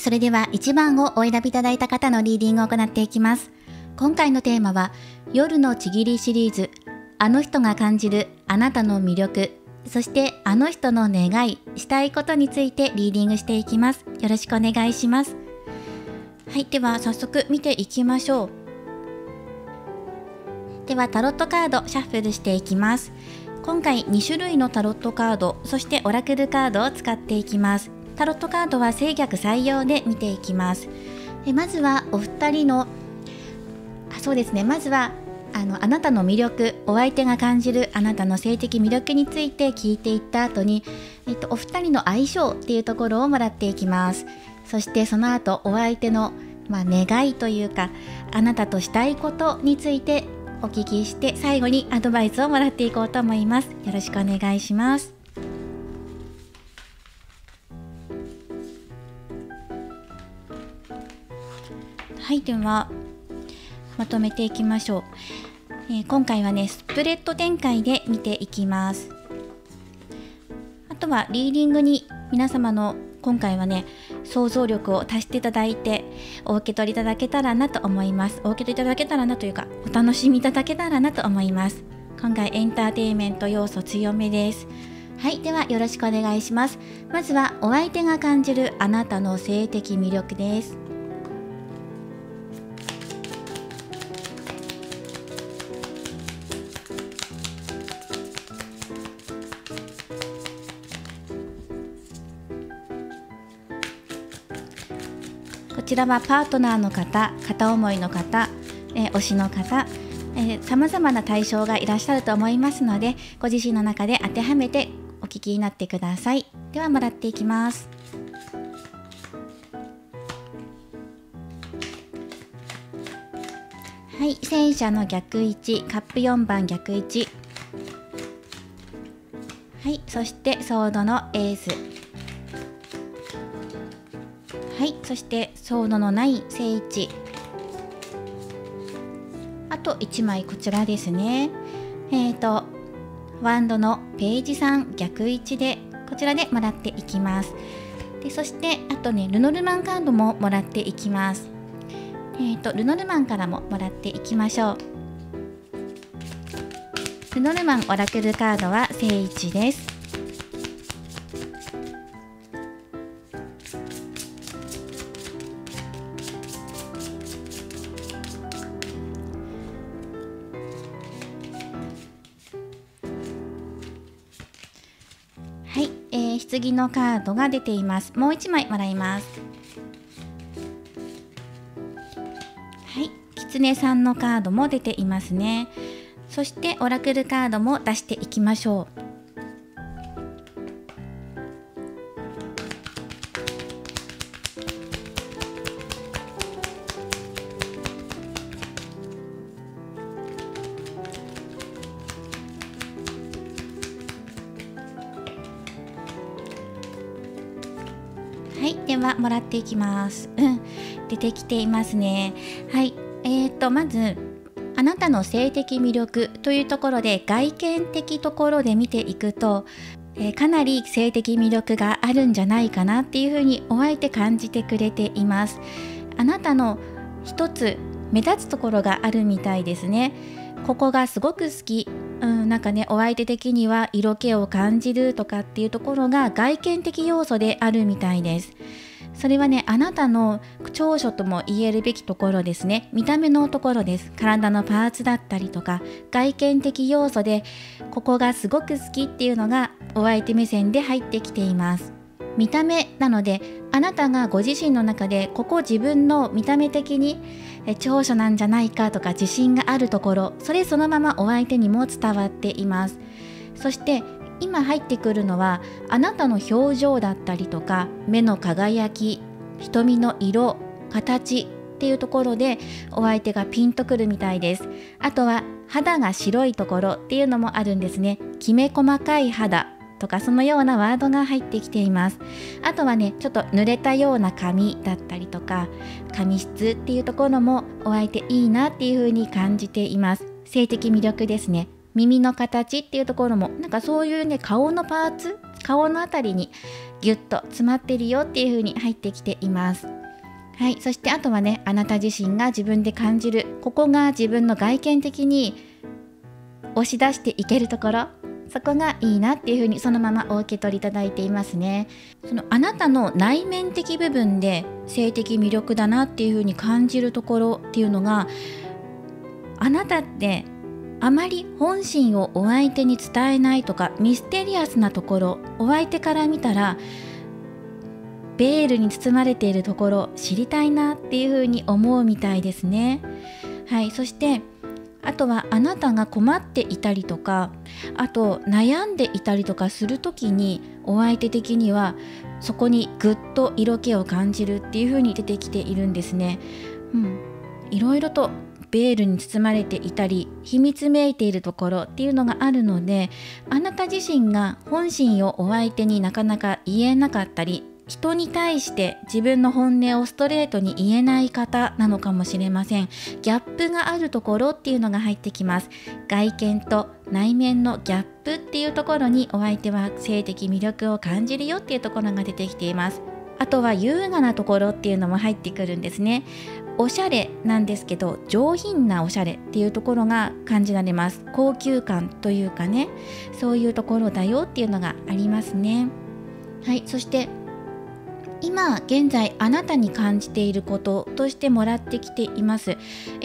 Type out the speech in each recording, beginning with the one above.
それでは1番をお選びいただいた方のリーディングを行っていきます。今回のテーマは夜のちぎりシリーズ、あの人が感じるあなたの魅力、そしてあの人の願い、したいことについてリーディングしていきます。よろしくお願いします。はい、では早速見ていきましょう。ではタロットカードシャッフルしていきます。今回2種類のタロットカード、そしてオラクルカードを使っていきます。タロットカードは正逆採用で見ていきます。まずはお二人のまずはあなたの魅力、お相手が感じるあなたの性的魅力について聞いていった後に、お二人の相性っていうところをもらっていきます。そしてその後お相手の、願いというか、あなたとしたいことについてお聞きして、最後にアドバイスをもらっていこうと思います。よろしくお願いします。はい、ではまとめていきましょう。今回はね、スプレッド展開で見ていきます。あとはリーディングに皆様の今回はね、想像力を足していただいてお受け取りいただけたらなと思います。お受け取りいただけたらなというか、お楽しみいただけたらなと思います。今回エンターテインメント要素強めです。はい、ではよろしくお願いします。まずはお相手が感じるあなたの性的魅力です。こちらはパートナーの方、片思いの方、推しの方、様々な対象がいらっしゃると思いますので、ご自身の中で当てはめてお聞きになってください。ではもらっていきます。はい、戦車の逆位置、カップ4番逆位置。はい、そしてソードのエース。はい、そしてソードのない正位置。あと1枚こちらですね。ワンドのページ3逆位置で、こちらでもらっていきます。でそしてあとね、ルノルマンカードももらっていきます。ルノルマンからももらっていきましょう。ルノルマンオラクルカードは正位置です。はい、棺のカードが出ています。もう1枚もらいます。はい、狐さんのカードも出ていますね。そしてオラクルカードも出していきましょう。はい、ではもらっていきます。出てきていますね。はい、まずあなたの性的魅力というところで、外見的ところで見ていくと、かなり性的魅力があるんじゃないかなっていうふうにお相手感じてくれています。あなたの一つ目立つところがあるみたいですね。ここがすごく好き。なんかね、お相手的には色気を感じるとかっていうところが外見的要素であるみたいです。それはね、あなたの長所とも言えるべきところですね。見た目のところです。体のパーツだったりとか、外見的要素でここがすごく好きっていうのがお相手目線で入ってきています。見た目なので、あなたがご自身の中でここ自分の見た目的に長所なんじゃないかとか自信があるところ、それそのままお相手にも伝わっています。そして今入ってくるのは、あなたの表情だったりとか、目の輝き、瞳の色、形っていうところでお相手がピンとくるみたいです。あとは肌が白いところっていうのもあるんですね。きめ細かい肌とか、そのようなワードが入ってきています。あとはね、ちょっと濡れたような髪だったりとか、髪質っていうところもお相手いいなっていう風に感じています。性的魅力ですね。耳の形っていうところも、なんかそういうね、顔のあたりにギュッと詰まってるよっていう風に入ってきています。はい、そしてあとはね、あなた自身が自分で感じる、ここが自分の外見的に押し出していけるところ、そこがいいなっていうふうにそのままお受け取りいただいていますね。そのあなたの内面的部分で性的魅力だなっていうふうに感じるところっていうのが、あなたってあまり本心をお相手に伝えないとか、ミステリアスなところ、お相手から見たらベールに包まれているところ知りたいなっていうふうに思うみたいですね。はい、そしてあとはあなたが困っていたりとか、あと悩んでいたりとかするときに、お相手的にはそこにぐっと色気を感じるっていう風に出てきているんですね。いろいろとベールに包まれていたり、秘密めいているところっていうのがあるので、あなた自身が本心をお相手になかなか言えなかったり、人に対して自分の本音をストレートに言えない方なのかもしれません。ギャップがあるところっていうのが入ってきます。外見と内面のギャップっていうところにお相手は性的魅力を感じるよっていうところが出てきています。あとは優雅なところっていうのも入ってくるんですね。おしゃれなんですけど、上品なおしゃれっていうところが感じられます。高級感というかね、そういうところだよっていうのがありますね。はい、そして今現在あなたに感じていることとしてもらってきています。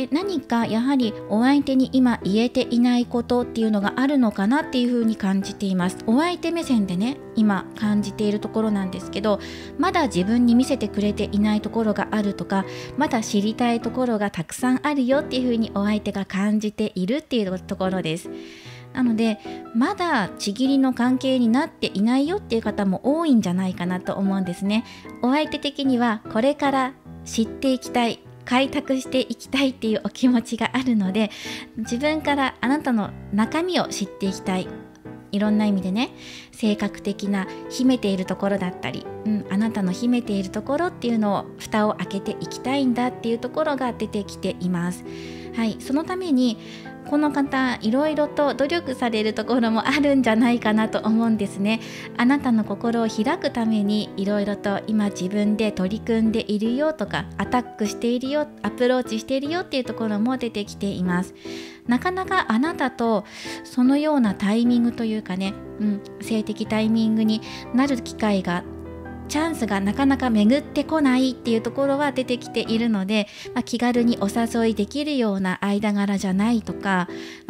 何かやはりお相手に今言えていないことっていうのがあるのかなっていうふうに感じています。お相手目線でね、今感じているところなんですけど、まだ自分に見せてくれていないところがあるとか、まだ知りたいところがたくさんあるよっていうふうにお相手が感じているっていうところです。なのでまだちぎりの関係になっていないよっていう方も多いんじゃないかなと思うんですね。お相手的にはこれから知っていきたい、開拓していきたいっていうお気持ちがあるので、自分からあなたの中身を知っていきたい、いろんな意味でね、性格的な秘めているところだったり、あなたの秘めているところっていうのを蓋を開けていきたいんだっていうところが出てきています。はい、そのためにこの方いろいろと努力されるところもあるんじゃないかなと思うんですね。あなたの心を開くためにいろいろと今自分で取り組んでいるよとか、アタックしているよ、アプローチしているよっていうところも出てきています。なかなかあなたとそのようなタイミングというかね、性的タイミングになる機会が、チャンスがなかなか巡ってこないっていうところは出てきているので、気軽にお誘いできるような間柄じゃないとか、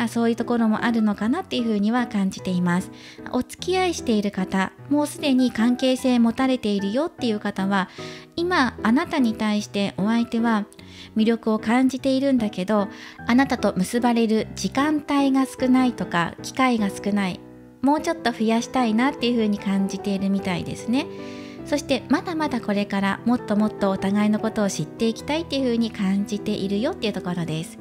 そういうところもあるのかなっていうふうには感じています。お付き合いしている方、もうすでに関係性持たれているよっていう方は、今あなたに対してお相手は魅力を感じているんだけど、あなたと結ばれる時間帯が少ないとか、機会が少ない、もうちょっと増やしたいなっていうふうに感じているみたいですね。そしてまだまだこれからもっともっとお互いのことを知っていきたいっていう風に感じているよっていうところです。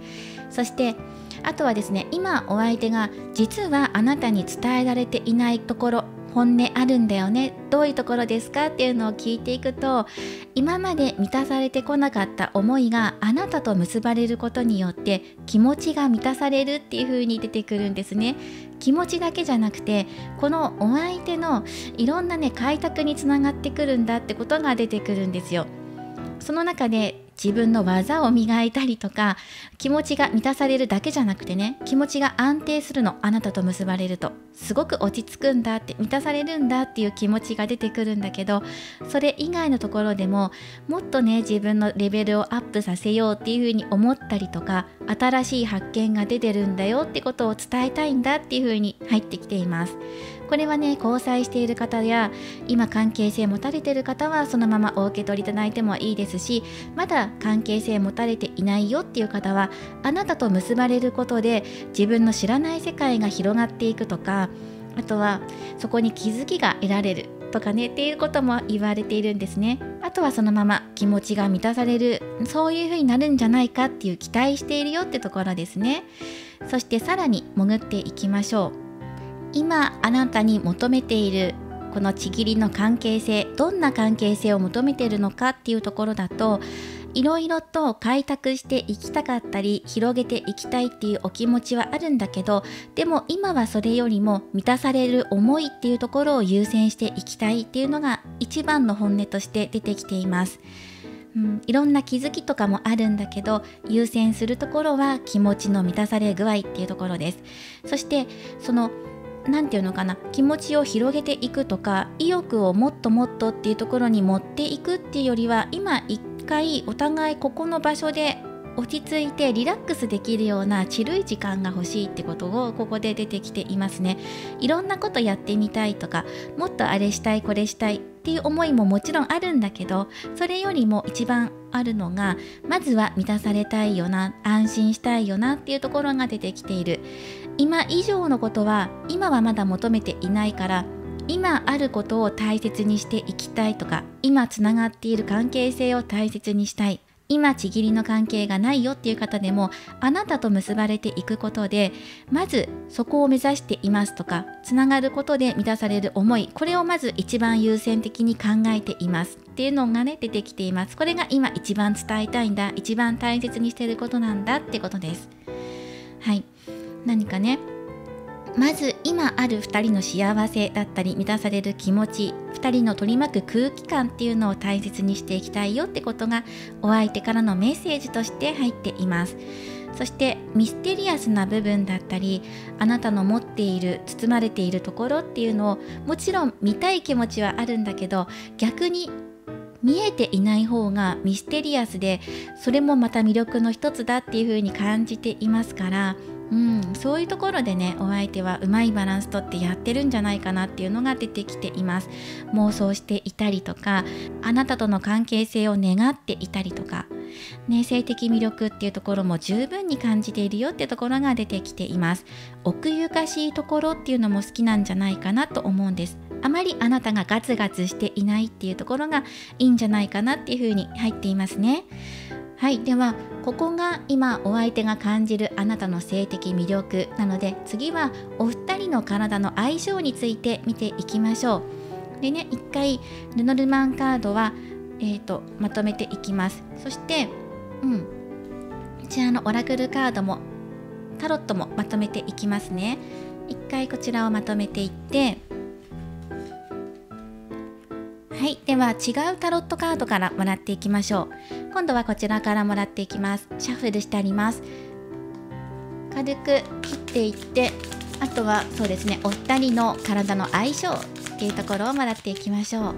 そしてあとはですね、今お相手が実はあなたに伝えられていないところ、本音あるんだよね、どういうところですかっていうのを聞いていくと、今まで満たされてこなかった思いがあなたと結ばれることによって気持ちが満たされるっていう風に出てくるんですね。気持ちだけじゃなくて、このお相手のいろんなね、開拓につながってくるんだってことが出てくるんですよ。その中で自分の技を磨いたりとか、気持ちが満たされるだけじゃなくてね、気持ちが安定するの。あなたと結ばれるとすごく落ち着くんだって、満たされるんだっていう気持ちが出てくるんだけど、それ以外のところでももっとね、自分のレベルをアップさせようっていうふうに思ったりとか、新しい発見が出てるんだよってことを伝えたいんだっていうふうに入ってきています。これはね、交際している方や今関係性持たれている方はそのままお受け取りいただいてもいいですし、まだ関係性持たれていないよっていう方は、あなたと結ばれることで自分の知らない世界が広がっていくとか、あとはそこに気づきが得られるとかねっていうことも言われているんですね。あとはそのまま気持ちが満たされる、そういう風になるんじゃないかっていう期待しているよってところですね。そしてさらに潜っていきましょう。今あなたに求めているこのちぎりの関係性、どんな関係性を求めているのかっていうところだと、いろいろと開拓していきたかったり広げていきたいっていうお気持ちはあるんだけど、でも今はそれよりも満たされる思いっていうところを優先していきたいっていうのが一番の本音として出てきています。いろんな気づきとかもあるんだけど、優先するところは気持ちの満たされ具合っていうところです。そしてなんていうのかな、気持ちを広げていくとか、意欲をもっともっとっていうところに持っていくっていうよりは、今一回お互いここの場所で落ち着いてリラックスできるようなチルい時間が欲しいってことをここで出てきていますね。いろんなことやってみたいとか、もっとあれしたいこれしたいっていう思いももちろんあるんだけど、それよりも一番あるのが、まずは満たされたいよな、安心したいよなっていうところが出てきている。今以上のことは今はまだ求めていないから、今あることを大切にしていきたいとか、今つながっている関係性を大切にしたい、今ちぎりの関係がないよっていう方でも、あなたと結ばれていくことで、まずそこを目指していますとか、つながることで満たされる思い、これをまず一番優先的に考えていますっていうのがね、出てきています。これが今一番伝えたいんだ、一番大切にしていることなんだってことです。はい、何かね、まず今ある2人の幸せだったり満たされる気持ち、2人の取り巻く空気感っていうのを大切にしていきたいよってことがお相手からのメッセージとして入っています。そしてミステリアスな部分だったり、あなたの持っている包まれているところっていうのをもちろん見たい気持ちはあるんだけど、逆に見えていない方がミステリアスで、それもまた魅力の一つだっていう風に感じていますから、そういうところでね、お相手はうまいバランスとってやってるんじゃないかなっていうのが出てきています。妄想していたりとか、あなたとの関係性を願っていたりとか、性的魅力っていうところも十分に感じているよっていうところが出てきています。奥ゆかしいところっていうのも好きなんじゃないかなと思うんです。あまりあなたがガツガツしていないっていうところがいいんじゃないかなっていう風に入っていますね。はい、ではここが今お相手が感じるあなたの性的魅力なので、次はお二人の体の相性について見ていきましょう。でね、一回ルノルマンカードは、まとめていきます。そしてこちらのオラクルカードもタロットもまとめていきますね。一回こちらをまとめていって、はい、では違うタロットカードからもらっていきましょう。今度はこちらからもらっていきます。シャッフルしてあります。軽く切っていって、あとはそうですね、お二人の体の相性っていうところをもらっていきましょう。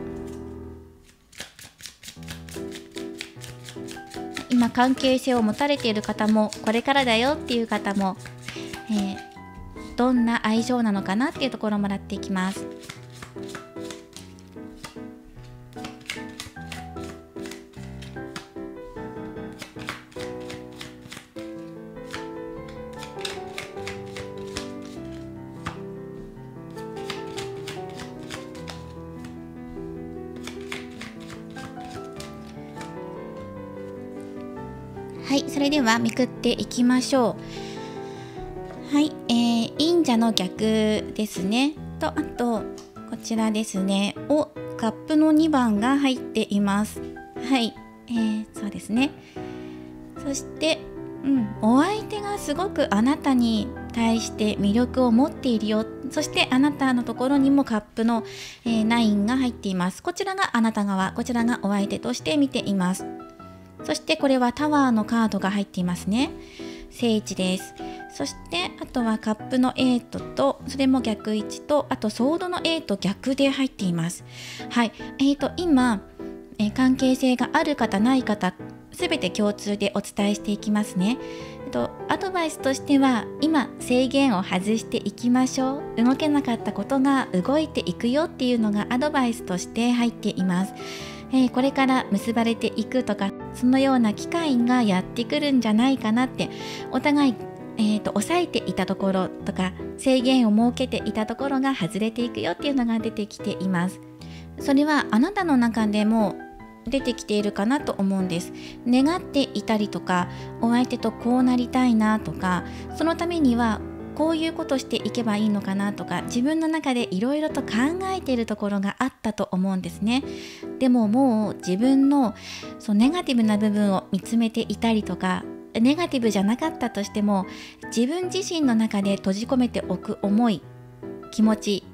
今関係性を持たれている方も、これからだよっていう方も、どんな相性なのかなっていうところをもらっていきます。はい、それではめくっていきましょう。はい、忍者の逆ですね。と、あとこちらですね。カップの2番が入っています。はい、そうですね。そして、お相手がすごくあなたに対して魅力を持っているよ。そしてあなたのところにもカップの、9が入っています。こちらがあなた側、こちらがお相手として見ています。そしてこれはタワーのカードが入っていますね。聖地です。そしてあとはカップの8と、それも逆位置と、あとソードの8逆で入っています。はい、今、関係性がある方ない方すべて共通でお伝えしていきますね。アドバイスとしては、今制限を外していきましょう。動けなかったことが動いていくよっていうのがアドバイスとして入っています。これから結ばれていくとか、そのような機会がやってくるんじゃないかなって、お互い、抑えていたところとか制限を設けていたところが外れていくよっていうのが出てきています。それはあなたの中でも出てきているかなと思うんです。願っていたりとか、お相手とこうなりたいなとか、そのためにはこういうことしていけばいいのかなとか、自分の中でいろいろと考えているところがあったと思うんですね。でももう自分のネガティブな部分を見つめていたりとか、ネガティブじゃなかったとしても自分自身の中で閉じ込めておく思い、気持ち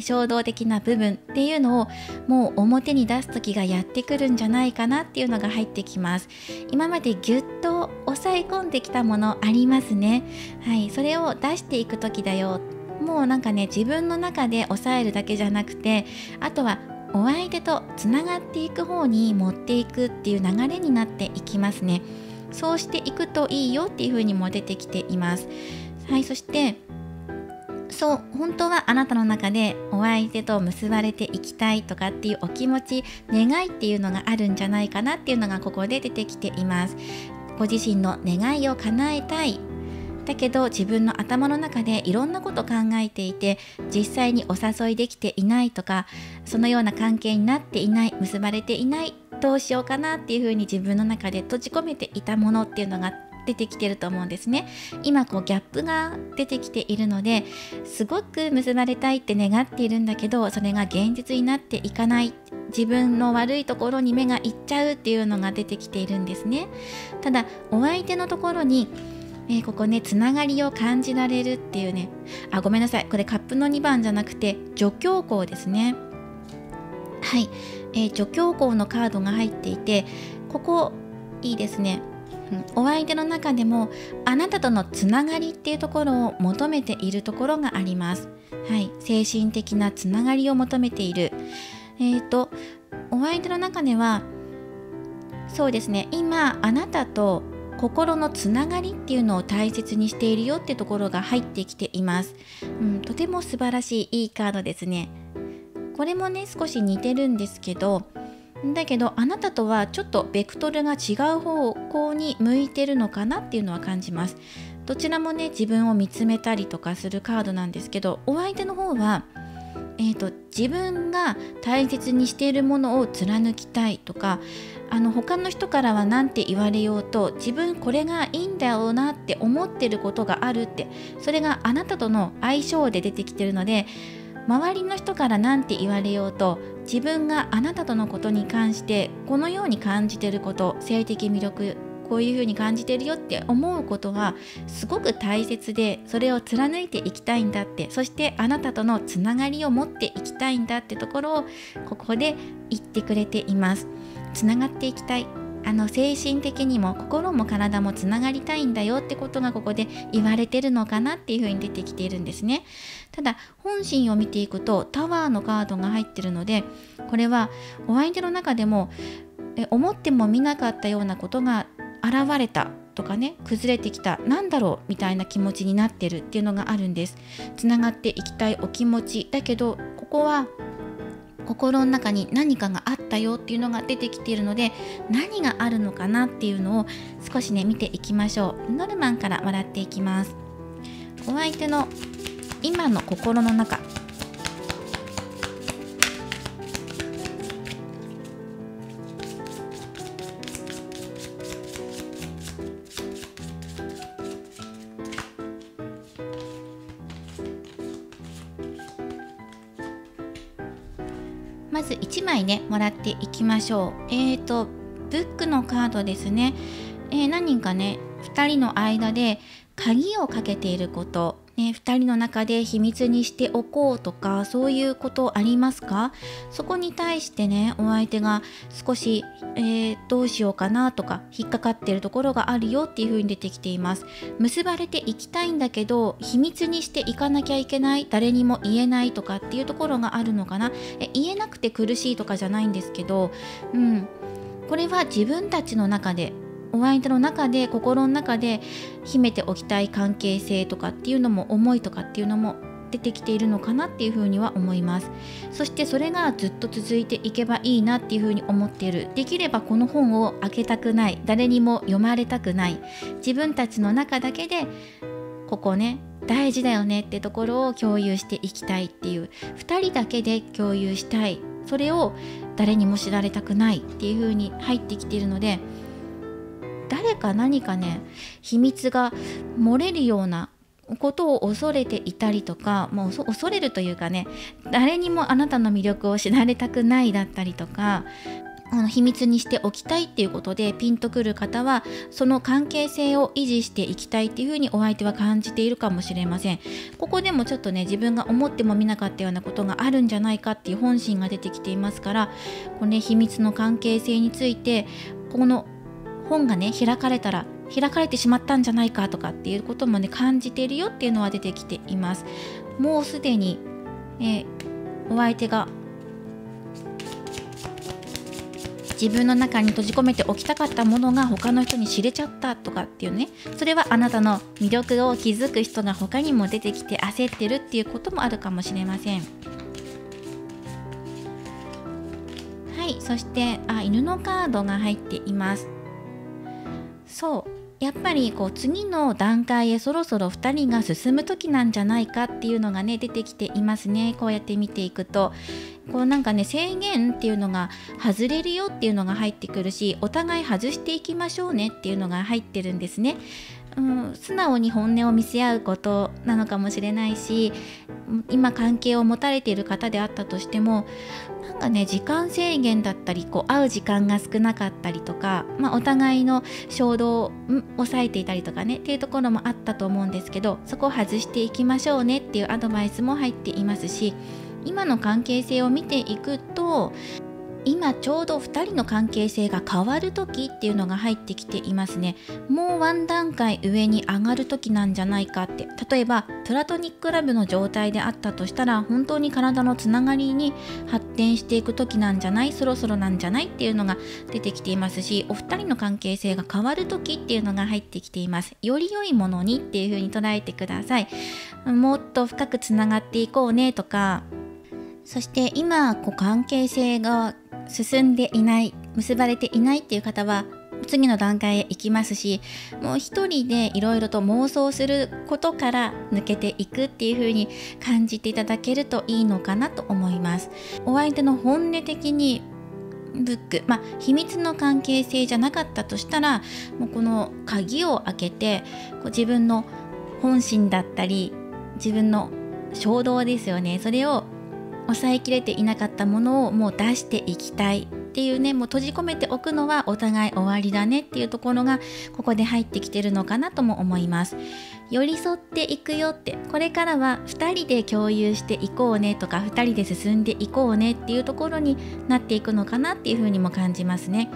衝動的な部分っていうのをもう表に出す時がやってくるんじゃないかなっていうのが入ってきます。今までぎゅっと抑え込んできたものありますね。はい、それを出していく時だよ。もうなんかね、自分の中で抑えるだけじゃなくて、あとはお相手とつながっていく方に持っていくっていう流れになっていきますね。そうしていくといいよっていう風にも出てきています。はい、そして本当はあなたの中でお相手と結ばれていきたいとかっていうお気持ち、願いっていうのがあるんじゃないかなっていうのがここで出てきています。ご自身の願いを叶えたい。だけど自分の頭の中でいろんなこと考えていて、実際にお誘いできていないとか、そのような関係になっていない、結ばれていない、どうしようかなっていうふうに自分の中で閉じ込めていたものっていうのが出てきてると思うんですね。今ギャップが出てきているので、すごく結ばれたいって願っているんだけど、それが現実になっていかない、自分の悪いところに目がいっちゃうっていうのが出てきているんですね。ただお相手のところにここね、つながりを感じられるっていうね、ごめんなさい、これカップの2番じゃなくて助教皇ですね。はい、助教皇のカードが入っていて、ここいいですね。お相手の中でもあなたとのつながりっていうところを求めているところがあります。はい、精神的なつながりを求めている。お相手の中ではそうですね、今あなたと心のつながりっていうのを大切にしているよってところが入ってきています。とても素晴らしいいいカードですね。これもね、少し似てるんですけど、だけどあなたとはちょっとベクトルが違う方向に向いてるのかなっていうのは感じます。どちらもね、自分を見つめたりとかするカードなんですけど、お相手の方は自分が大切にしているものを貫きたいとか、他の人からは何て言われようと自分これがいいんだよなって思ってることがあるって、それがあなたとの相性で出てきてるので、周りの人から何て言われようと自分があなたとのことに関してこのように感じてること、性的魅力、こういう風に感じてるよって思うことはすごく大切で、それを貫いていきたいんだって、そしてあなたとのつながりを持っていきたいんだってところをここで言ってくれています。つながっていきたい、精神的にも心も体もつながりたいんだよってことがここで言われてるのかなっていう風に出てきているんですね。ただ本心を見ていくとタワーのカードが入ってるので、これはお相手の中でも思ってもみなかったようなことが現れたとかね、崩れてきた、なんだろうみたいな気持ちになってるっていうのがあるんです。つながっていきたいお気持ちだけど、ここは心の中に何かがあったよっていうのが出てきているので、何があるのかなっていうのを少しね見ていきましょう。ノルマンから笑っていきます。お相手の今の心の中、まず1枚ねもらっていきましょう。ブックのカードですね。何人かね2人の間で鍵をかけていること、2人の中で秘密にしておこうとか、そういうことありますか？そこに対してね、お相手が少し、どうしようかなとか引っかかっているところがあるよっていう風に出てきています。結ばれていきたいんだけど秘密にしていかなきゃいけない、誰にも言えないとかっていうところがあるのかな。言えなくて苦しいとかじゃないんですけど、これは自分たちの中で、お相手の中で、心の中で秘めておきたい関係性とかっていうのも、思いとかっていうのも出てきているのかなっていうふうには思います。そしてそれがずっと続いていけばいいなっていうふうに思っている。できればこの本を開けたくない、誰にも読まれたくない、自分たちの中だけでここね大事だよねってところを共有していきたいっていう、2人だけで共有したい、それを誰にも知られたくないっていう風に入ってきているので、誰か何かね秘密が漏れるようなことを恐れていたりとか、もう恐れるというかね、誰にもあなたの魅力を知られたくないだったりとか、秘密にしておきたいっていうことでピンとくる方は、その関係性を維持していきたいっていうふうにお相手は感じているかもしれません。ここでもちょっとね、自分が思ってもみなかったようなことがあるんじゃないかっていう本心が出てきていますから、このね、秘密の関係性についてこの本がね、開かれてしまったんじゃないかとかっていうこともね、感じているよっていうのは出てきています。もうすでに、お相手が自分の中に閉じ込めておきたかったものが他の人に知れちゃったとかっていうね、それはあなたの魅力を気づく人が他にも出てきて焦ってるっていうこともあるかもしれません。はい、そして犬のカードが入っています。そうやっぱり次の段階へそろそろ2人が進む時なんじゃないかっていうのがね、出てきていますね。こうやって見ていくとなんかね、制限っていうのが外れるよっていうのが入ってくるし、お互い外していきましょうねっていうのが入ってるんですね。素直に本音を見せ合うことなのかもしれないし、今関係を持たれている方であったとしても、なんかね、時間制限だったり会う時間が少なかったりとか、お互いの衝動を抑えていたりとかねっていうところもあったと思うんですけど、そこを外していきましょうねっていうアドバイスも入っていますし、今の関係性を見ていくと、今ちょうど2人の関係性が変わる時っていうのが入ってきていますね。もうワン段階上に上がる時なんじゃないかって。例えばプラトニックラブの状態であったとしたら、本当に体のつながりに発展していく時なんじゃない、そろそろなんじゃないっていうのが出てきていますし、お二人の関係性が変わる時っていうのが入ってきています。より良いものにっていう風に捉えてください。もっと深くつながっていこうねとか、そして今関係性が進んでいない、結ばれていないっていう方は次の段階へ行きますし、もう一人でいろいろと妄想することから抜けていくっていう風に感じていただけるといいのかなと思います。お相手の本音的にブック、秘密の関係性じゃなかったとしたら、もうこの鍵を開けて自分の本心だったり自分の衝動ですよね、それを抑えきれていなかったものをもう出していきたいっていうね、もう閉じ込めておくのはお互い終わりだねっていうところがここで入ってきてるのかなとも思います。寄り添っていくよって、これからは2人で共有していこうねとか、2人で進んでいこうねっていうところになっていくのかなっていうふうにも感じますね。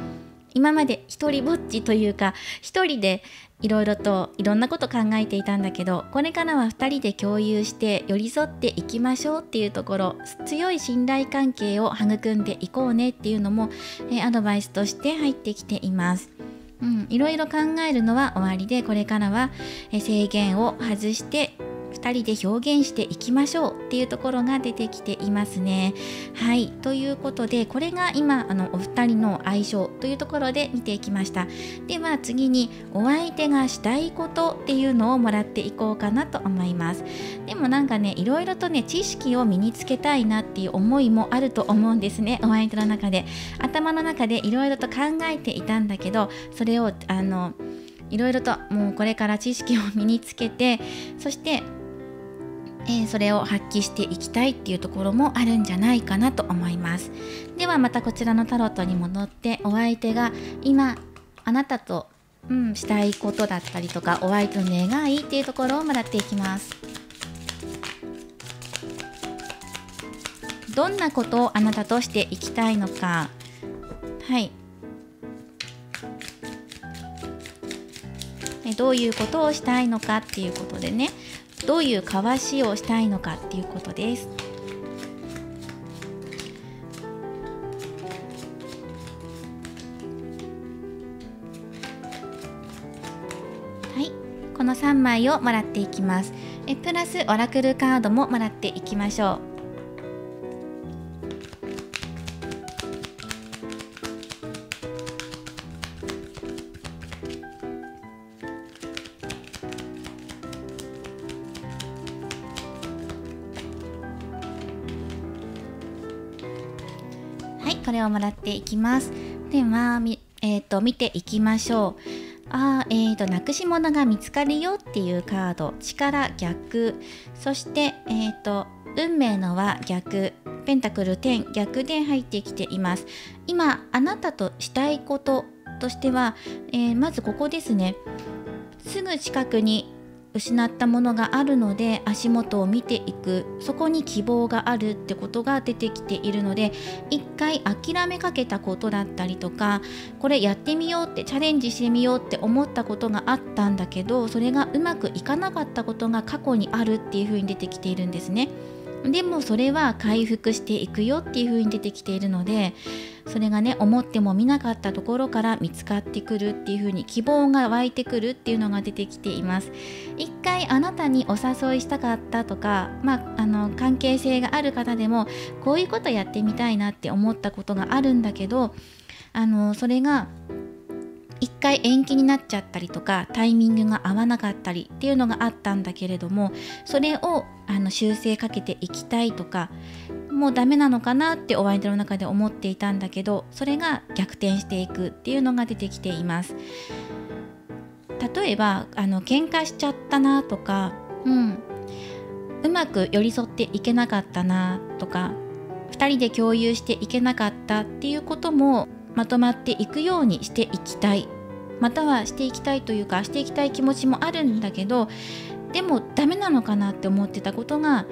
今まで一人ぼっちというか、一人でいろいろといろんなこと考えていたんだけど、これからは2人で共有して寄り添っていきましょうっていうところ、強い信頼関係を育んでいこうねっていうのも、アドバイスとして入ってきています。いろいろ考えるのは終わりで、これからは制限を外して2人で表現していきましょうっていうところが出てきていますね。はい、ということで、これが今お二人の相性というところで見ていきました。では次に、お相手がしたいことっていうのをもらっていこうかなと思います。でもなんかね、いろいろとね、知識を身につけたいなっていう思いもあると思うんですね。お相手の中で、頭の中でいろいろと考えていたんだけど、それをいろいろともうこれから知識を身につけて、そしてそれを発揮していきたいっていうところもあるんじゃないかなと思います。ではまたこちらのタロットに戻って、お相手が今あなたと、したいことだったりとか、お相手の願いっていうところをもらっていきます。どんなことをあなたとしていきたいのか。はい、どういうことをしたいのかっていうことでね、どういう交わしをしたいのかっていうことです。はい、この3枚をもらっていきます。プラスオラクルカードももらっていきましょう。これをもらっていきます。では見ていきましょう。なくし物が見つかるよっていうカード、力逆、そして運命の輪逆、ペンタクル10逆で入ってきています。今あなたとしたいこととしては、まずここですね。すぐ近くに失ったものがあるので足元を見ていく、そこに希望があるってことが出てきているので、一回諦めかけたことだったりとか、これやってみようってチャレンジしてみようって思ったことがあったんだけど、それがうまくいかなかったことが過去にあるっていう風に出てきているんですね。でもそれは回復していくよっていう風に出てきているので、それがね、思っても見なかったところから見つかってくるっていう風に希望が湧いてくるっていうのが出てきています。一回あなたにお誘いしたかったとか、関係性がある方でもこういうことやってみたいなって思ったことがあるんだけど、それが一回延期になっちゃったりとか、タイミングが合わなかったりっていうのがあったんだけれども、それを修正かけていきたいとか、もうダメなのかなってお相手の中で思っていたんだけど、それが逆転していくっていうのが出てきています。例えば喧嘩しちゃったなとか、うまく寄り添っていけなかったなとか、2人で共有していけなかったっていうこともまとまっていくようにしていきたい、またはしていきたいというかしていきたい気持ちもあるんだけど、でもダメなのかなって思ってたことが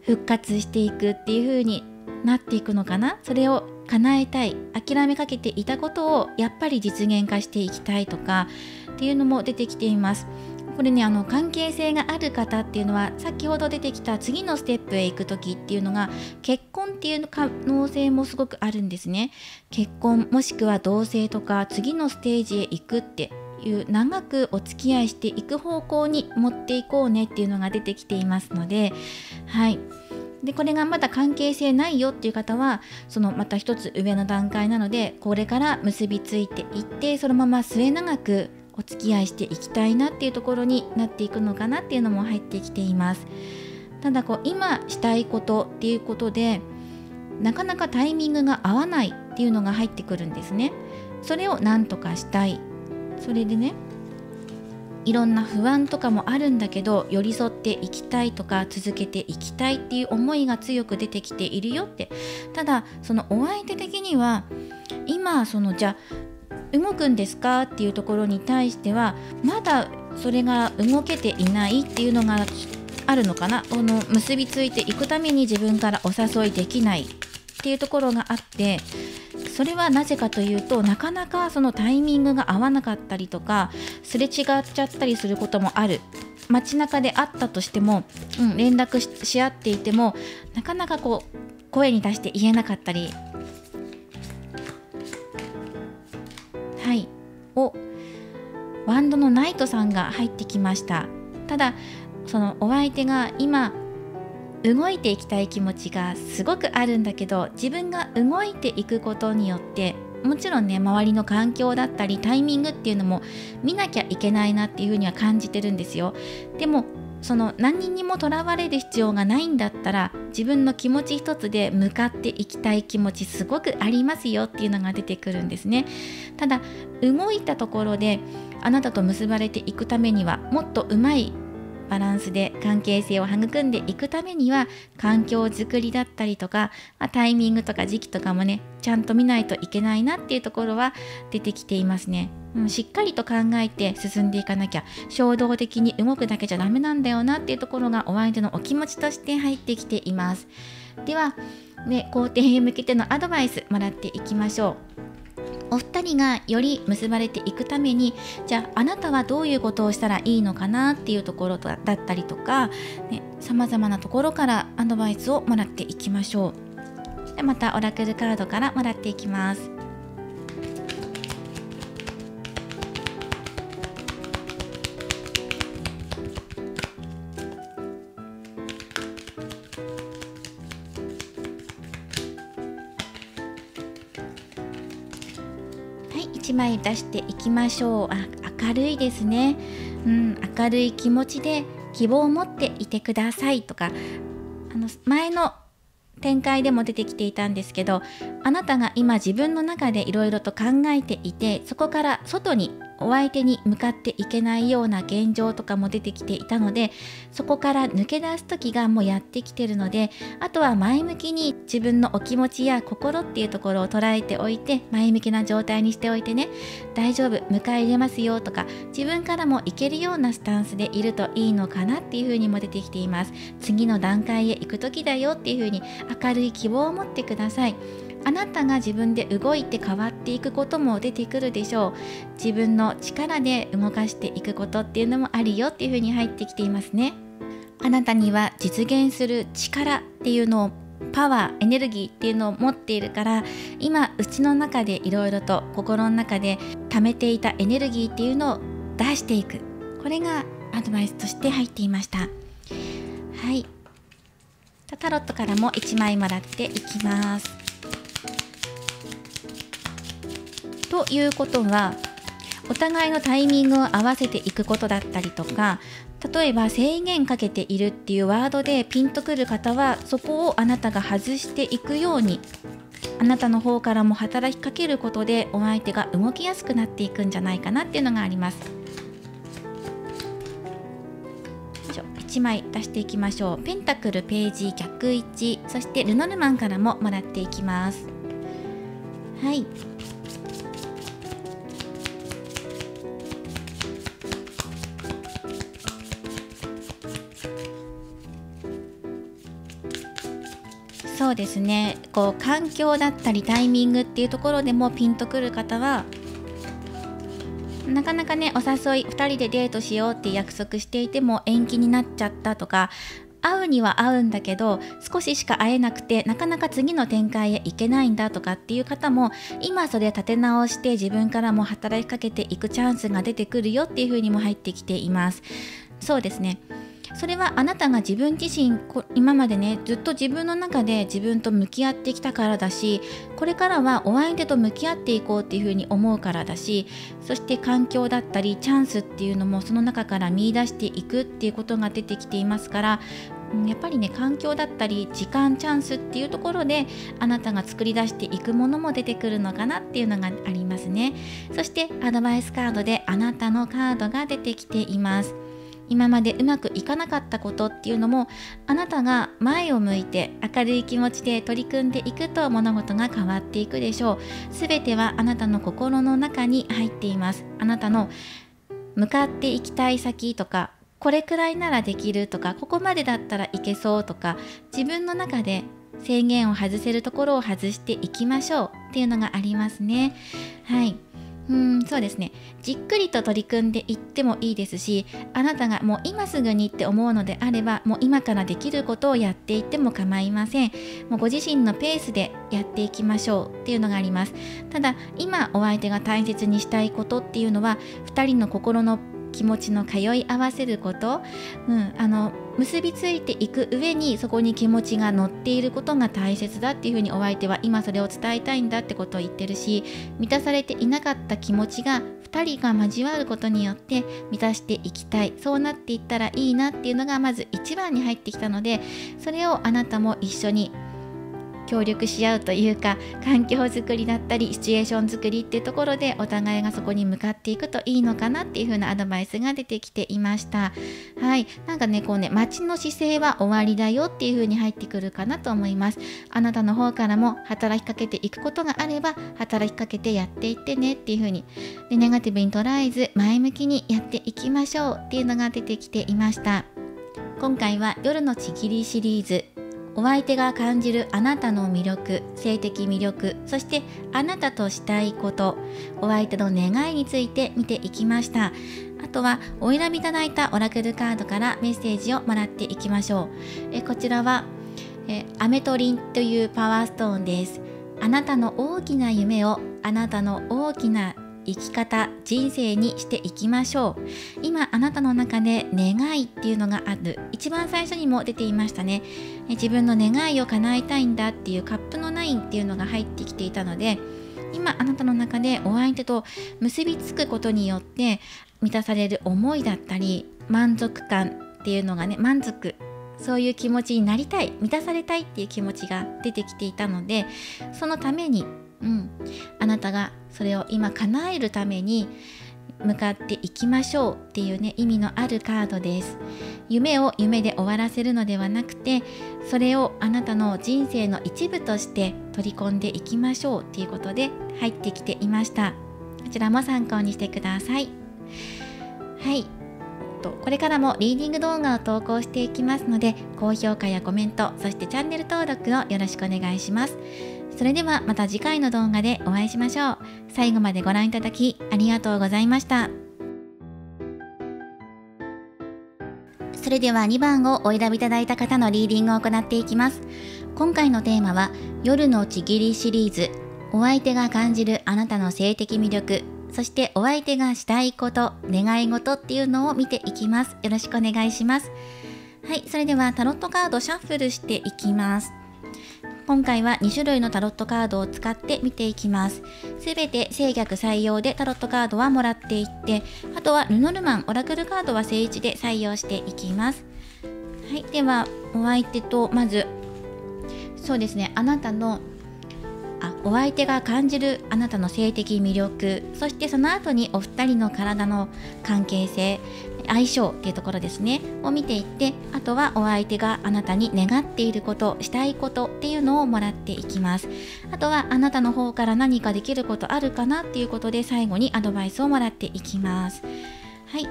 復活していくっていう風になっていくのかな。それを叶えたい、諦めかけていたことをやっぱり実現化していきたいとかっていうのも出てきています。これね、関係性がある方っていうのは先ほど出てきた次のステップへ行く時っていうのが結婚っていう可能性もすごくあるんですね。結婚もしくは同棲とか次のステージへ行くっていう長くお付き合いしていく方向に持っていこうねっていうのが出てきていますので、でこれがまだ関係性ないよっていう方はそのまた一つ上の段階なので、これから結びついていってそのまま末永くお付き合いしていきたいなっていうところになっていくのかなっていうのも入ってきています。ただ今したいことっていうことでなかなかタイミングが合わないっていうのが入ってくるんですね。それを何とかしたい、それでね、いろんな不安とかもあるんだけど寄り添っていきたいとか続けていきたいっていう思いが強く出てきているよって。ただそのお相手的には今じゃあ動くんですかっていうところに対してはまだそれが動けていないっていうのがあるのかな。結びついていくために自分からお誘いできないっていうところがあって、それはなぜかというとなかなかそのタイミングが合わなかったりとかすれ違っちゃったりすることもある。街中で会ったとしても、連絡 し合っていてもなかなか声に出して言えなかったり、ワンドのナイトさんが入ってきました。ただそのお相手が今動いていきたい気持ちがすごくあるんだけど、自分が動いていくことによってもちろんね、周りの環境だったりタイミングっていうのも見なきゃいけないなっていうふうには感じてるんですよ。でもその何にもとらわれる必要がないんだったら自分の気持ち一つで向かっていきたい気持ちすごくありますよっていうのが出てくるんですね。ただ動いたところであなたと結ばれていくためにはもっとうまいバランスで関係性を育んでいくためには環境づくりだったりとか、タイミングとか時期とかもねちゃんと見ないといけないなっていうところは出てきていますね。しっかりと考えて進んでいかなきゃ、衝動的に動くだけじゃダメなんだよなっていうところがお相手のお気持ちとして入ってきています。では、皇帝へ向けてのアドバイスもらっていきましょう。お二人がより結ばれていくために、じゃああなたはどういうことをしたらいいのかなっていうところだったりとか、さまざまなところからアドバイスをもらっていきましょう。でまたオラクルカードからもらっていきます。1枚出していきましょう。明るいですね。明るい気持ちで希望を持っていてくださいとか、前の展開でも出てきていたんですけど、あなたが今自分の中でいろいろと考えていて、そこから外にお相手に向かっていけないような現状とかも出てきていたので、そこから抜け出す時がもうやってきてるので、あとは前向きに自分のお気持ちや心っていうところを捉えておいて、前向きな状態にしておいてね、大丈夫、迎え入れますよとか、自分からもいけるようなスタンスでいるといいのかなっていう風にも出てきています。次の段階へ行く時だよっていう風に明るい希望を持ってください。あなたが自分で動いて変わっていくことも出てくるでしょう。自分の力で動かしていくことっていうのもあるよっていう風に入ってきていますね。あなたには実現する力っていうのを、パワー、エネルギーっていうのを持っているから、今うちの中でいろいろと心の中で溜めていたエネルギーっていうのを出していく、これがアドバイスとして入っていました。はい、タロットからも1枚もらっていきます。ということは、お互いのタイミングを合わせていくことだったりとか、例えば制限かけているっていうワードでピンとくる方は、そこをあなたが外していくように、あなたの方からも働きかけることでお相手が動きやすくなっていくんじゃないかなっていうのがあります。1枚出していきましょう。ペンタクルページ逆位置、そしてルノルマンからももらっていきます。はい、そうですね、こう環境だったりタイミングっていうところでもピンとくる方は、なかなかね、お誘い2人でデートしようって約束していても延期になっちゃったとか、会うには会うんだけど少ししか会えなくてなかなか次の展開へ行けないんだとかっていう方も、今それ立て直して自分からも働きかけていくチャンスが出てくるよっていう風にも入ってきています。そうですね、それはあなたが自分自身今までね、ずっと自分の中で自分と向き合ってきたからだし、これからはお相手と向き合っていこうっていうふうに思うからだし、そして環境だったりチャンスっていうのもその中から見出していくっていうことが出てきていますから、やっぱりね、環境だったり時間、チャンスっていうところであなたが作り出していくものも出てくるのかなっていうのがありますね。そしてアドバイスカードであなたのカードが出てきています。今までうまくいかなかったことっていうのも、あなたが前を向いて明るい気持ちで取り組んでいくと物事が変わっていくでしょう。すべてはあなたの心の中に入っています。あなたの向かっていきたい先とか、これくらいならできるとか、ここまでだったらいけそうとか、自分の中で制限を外せるところを外していきましょうっていうのがありますね。はい、そうですね、じっくりと取り組んでいってもいいですし、あなたがもう今すぐにって思うのであれば、もう今からできることをやっていっても構いません。もうご自身のペースでやっていきましょうっていうのがあります。ただ今お相手が大切にしたいことっていうのは、2人の心の気持ちの通い合わせること、結びついていく上にそこに気持ちが乗っていることが大切だっていうふうにお相手は今それを伝えたいんだってことを言ってるし、満たされていなかった気持ちが2人が交わることによって満たしていきたい、そうなっていったらいいなっていうのがまず一番に入ってきたので、それをあなたも一緒に協力し合うというか、環境づくりだったりシチュエーションづくりっていうところでお互いがそこに向かっていくといいのかなっていう風なアドバイスが出てきていました。はい、なんかね、こうね、待ちの姿勢は終わりだよっていう風に入ってくるかなと思います。あなたの方からも働きかけていくことがあれば働きかけてやっていってねっていう風に、でネガティブに捉えず前向きにやっていきましょうっていうのが出てきていました。今回は夜のちぎりシリーズ、お相手が感じるあなたの魅力、性的魅力、そしてあなたとしたいこと、お相手の願いについて見ていきました。あとはお選びいただいたオラクルカードからメッセージをもらっていきましょう。こちらはアメトリンというパワーストーンです。あなたの大きな夢をあなたの大きな生き方、人生にしていきましょう。今あなたの中で願いっていうのがある。一番最初にも出ていましたね。自分の願いを叶えたいんだっていうカップの9っていうのが入ってきていたので、今あなたの中でお相手と結びつくことによって満たされる思いだったり満足感っていうのがね、満足、そういう気持ちになりたい、満たされたいっていう気持ちが出てきていたので、そのためにあなたがそれを今叶えるために向かっていきましょうっていうね、意味のあるカードです。夢を夢で終わらせるのではなくて、それをあなたの人生の一部として取り込んでいきましょうっていうことで入ってきていました。こちらも参考にしてください。はい、これからもリーディング動画を投稿していきますので、高評価やコメント、そしてチャンネル登録をよろしくお願いします。それではまた次回の動画でお会いしましょう。最後までご覧いただきありがとうございました。それでは2番をお選びいただいた方のリーディングを行っていきます。今回のテーマは夜のちぎりシリーズ、お相手が感じるあなたの性的魅力、そしてお相手がしたいこと、願い事っていうのを見ていきます。よろしくお願いします。はい、それではタロットカードシャッフルしていきます。今回は2種類のタロットカードを使って見ていきます。すべて正逆採用でタロットカードはもらっていって、あとはルノルマンオラクルカードは正位置で採用していきます。はい、ではお相手とまずそうですね、お相手が感じるあなたの性的魅力、そしてその後にお二人の体の関係性、相性っていうところですねを見ていって、あとはお相手があなたに願っていること、したいことっていうのをもらっていきます。あとはあなたの方から何かできることあるかなっていうことで最後にアドバイスをもらっていきます。はい、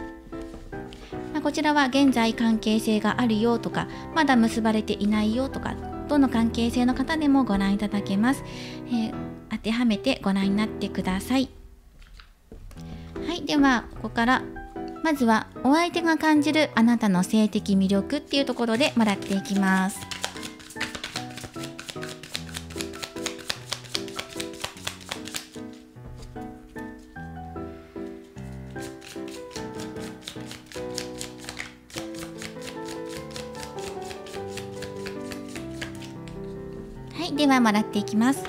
こちらは現在関係性があるよとか、まだ結ばれていないよとか、どの関係性の方でもご覧いただけます。当てはめてご覧になってください。はい、ではここからまずはお相手が感じるあなたの性的魅力っていうところでもらっていきます。はい、ではもらっていきます。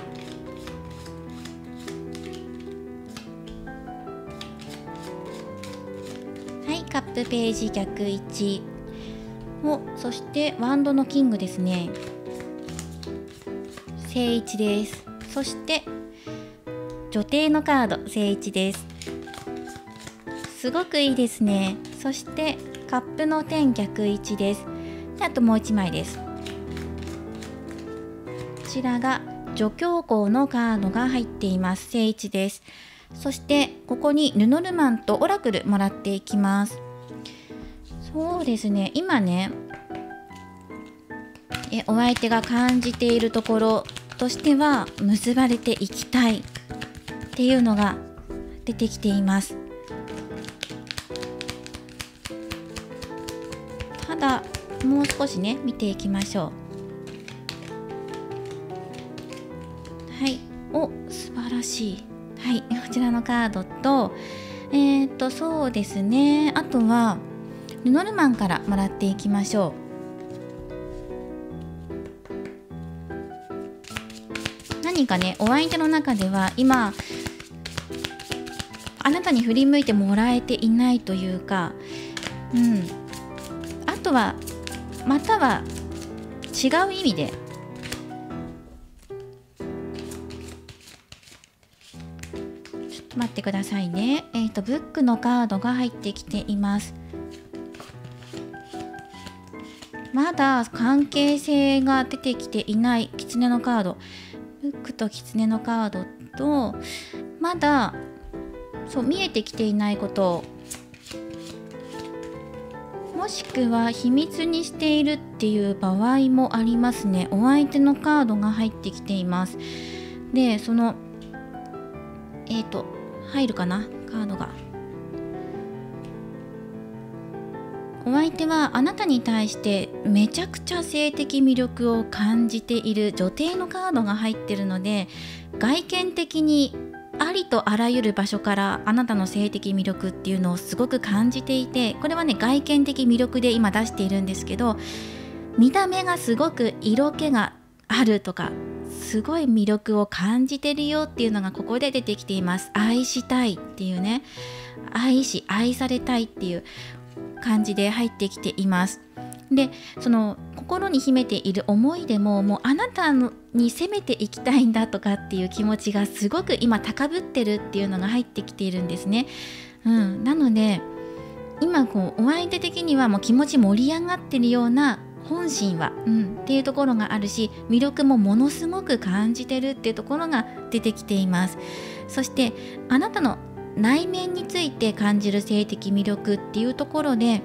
カップページ逆位置を、そしてワンドのキングですね、正位置です。そして女帝のカード正位置です。すごくいいですね。そしてカップの10逆位置です。であともう1枚です。こちらが女教皇のカードが入っています。正位置です。そしてここにルノルマンとオラクルもらっていきます。そうですね、今ねお相手が感じているところとしては、結ばれていきたいっていうのが出てきています。ただもう少しね見ていきましょう。はい、素晴らしい。はい、こちらのカードとそうですね、あとはルノルマンからもらっていきましょう。何かねお相手の中では今あなたに振り向いてもらえていないというか、あとはまたは違う意味で待ってくださいね。ブックのカードが入ってきています。まだ関係性が出てきていない狐のカード、ブックと狐のカードと、まだ見えてきていないこと、もしくは秘密にしているっていう場合もありますね。お相手のカードが入ってきています。で入るかな、カードが。お相手はあなたに対してめちゃくちゃ性的魅力を感じている女帝のカードが入ってるので、外見的にありとあらゆる場所からあなたの性的魅力っていうのをすごく感じていて、これはね外見的魅力で今出しているんですけど、見た目がすごく色気があるとか、すごい魅力を感じてるよっていうのがここで出てきています。愛したいっていうね、愛されたいっていう感じで入ってきています。でその心に秘めている思いでも、もうあなたに責めていきたいんだとかっていう気持ちがすごく今高ぶってるっていうのが入ってきているんですね。なので今こうお相手的にはもう気持ち盛り上がってるような本心は、っていうところがあるし、魅力もものすごく感じてるっていうところが出てきています。そしてあなたの内面について感じる性的魅力っていうところで、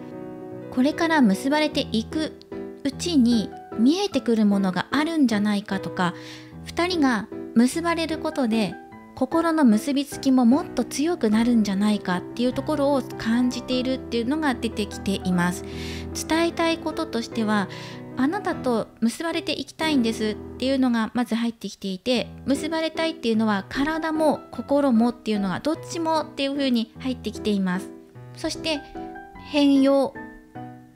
これから結ばれていくうちに見えてくるものがあるんじゃないかとか、2人が結ばれることで心の結びつきももっと強くなるんじゃないかっていうところを感じているっていうのが出てきています。伝えたいこととしては、あなたと結ばれていきたいんですっていうのがまず入ってきていて、結ばれたいっていうのは体も心もっていうのがどっちもっていう風に入ってきています。そして変容、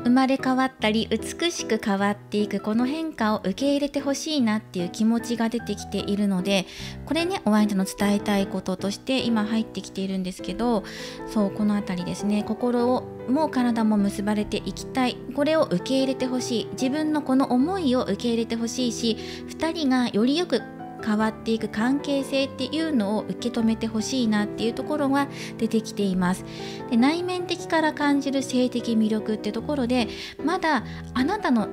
生まれ変わったり美しく変わっていくこの変化を受け入れてほしいなっていう気持ちが出てきているので、これね、お相手の伝えたいこととして今入ってきているんですけど、そうこのあたりですね、心も体も結ばれていきたい、これを受け入れてほしい、自分のこの思いを受け入れてほしいし、2人がよりよく変わっていく関係性っていうのを受け止めてほしいなっていうところが出てきています。で、内面的から感じる性的魅力ってところで、まだあなたの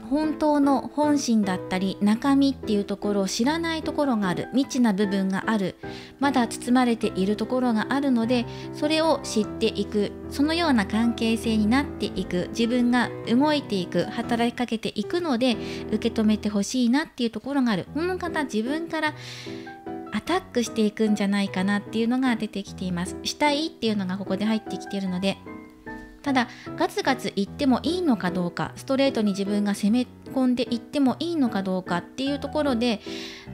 本当の本心だったり中身っていうところを知らないところがある、未知な部分がある、まだ包まれているところがあるので、それを知っていく、そのような関係性になっていく、自分が動いていく、働きかけていくので受け止めてほしいなっていうところがある。この方、自分からアタックしていくんじゃないかなっていうのが出てきています。したいっていうのがここで入ってきているので、ただガツガツ言ってもいいのかどうか、ストレートに自分が攻め込んでいってもいいのかどうかっていうところで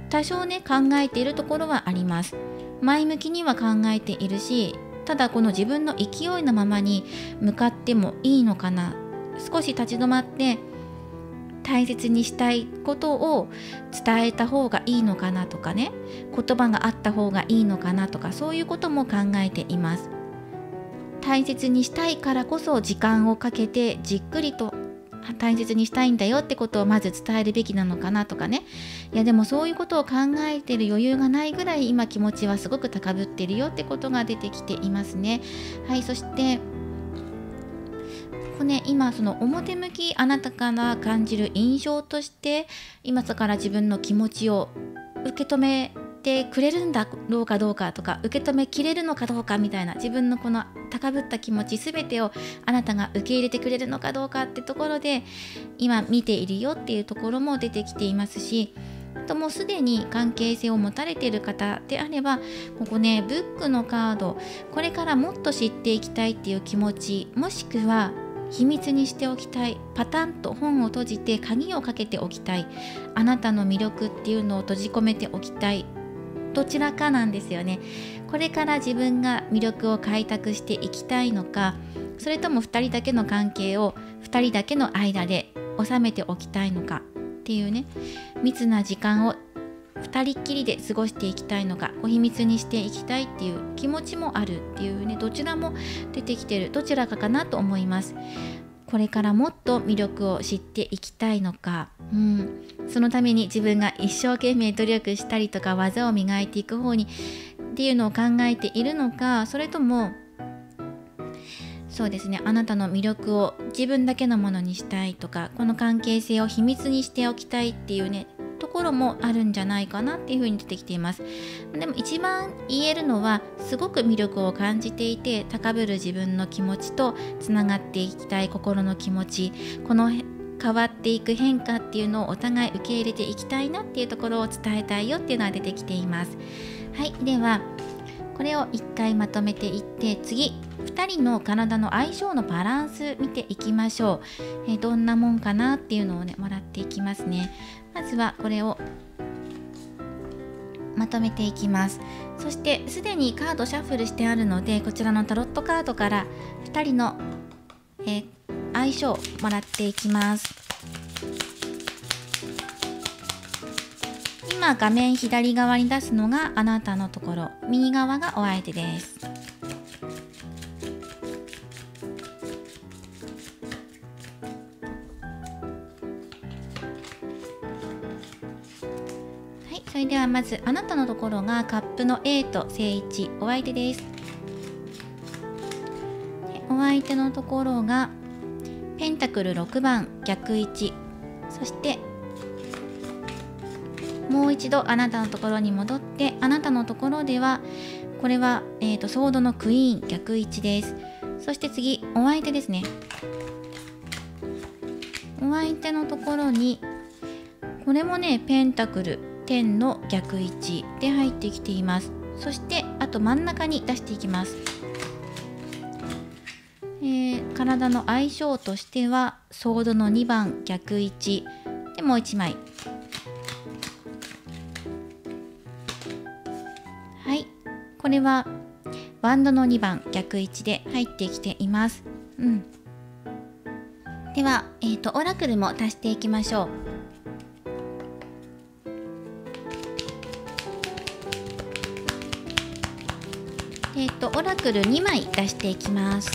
多少ね、考えているところはあります。前向きには考えているし、ただこの自分の勢いのままに向かってもいいのかな、少し立ち止まって大切にしたいことを伝えた方がいいのかなとかね、言葉があった方がいいのかなとか、そういうことも考えています。大切にしたいからこそ時間をかけてじっくりと大切にしたいんだよってことをまず伝えるべきなのかなとかね。いやでもそういうことを考えてる余裕がないぐらい今気持ちはすごく高ぶってるよってことが出てきていますね。はい、そして今その表向きあなたから感じる印象として、今から自分の気持ちを受け止めてくれるんだろうかどうかとか、受け止めきれるのかどうかみたいな、自分のこの高ぶった気持ち全てをあなたが受け入れてくれるのかどうかってところで今見ているよっていうところも出てきていますし、あともうすでに関係性を持たれている方であれば、ここね、ブックのカード、これからもっと知っていきたいっていう気持ち、もしくは秘密にしておきたい、パタンと本を閉じて鍵をかけておきたい、あなたの魅力っていうのを閉じ込めておきたい、どちらかなんですよね。これから自分が魅力を開拓していきたいのか、それとも2人だけの関係を2人だけの間で収めておきたいのかっていうね、密な時間を2人っきりで過ごしていきたいのか、秘密にしていきたいっていう気持ちもあるっていうね、どちらも出てきてる、どちらかかなと思います。これからもっと魅力を知っていきたいのか、そのために自分が一生懸命努力したりとか技を磨いていく方にっていうのを考えているのか、それともそうですね、あなたの魅力を自分だけのものにしたいとか、この関係性を秘密にしておきたいっていうねところもあるんじゃないかなっていうふうに出てきています。でも一番言えるのは、すごく魅力を感じていて高ぶる自分の気持ちとつながっていきたい心の気持ち、この変わっていく変化っていうのをお互い受け入れていきたいなっていうところを伝えたいよっていうのが出てきています。はい、ではこれを1回まとめていって、次2人の体の相性のバランス見ていきましょう。どんなもんかなっていうのをねもらっていきますね。まずはこれをまとめていきます。そしてすでにカードシャッフルしてあるので、こちらのタロットカードから2人の、相性をもらっていきます。今画面左側に出すのがあなたのところ、右側がお相手です。それではまずあなたのところがカップの A と正位置、お相手です。お相手のところがペンタクル6番逆位置、そしてもう一度あなたのところに戻って、あなたのところではこれは、ソードのクイーン逆位置です。そして次お相手ですね。お相手のところにこれもねペンタクル10の逆位置で入ってきています。そしてあと真ん中に出していきます。体の相性としてはソードの2番逆位置で、もう1枚、はい、これはワンドの2番逆位置で入ってきています。では、オラクルも足していきましょう。オラクル2枚出していきます。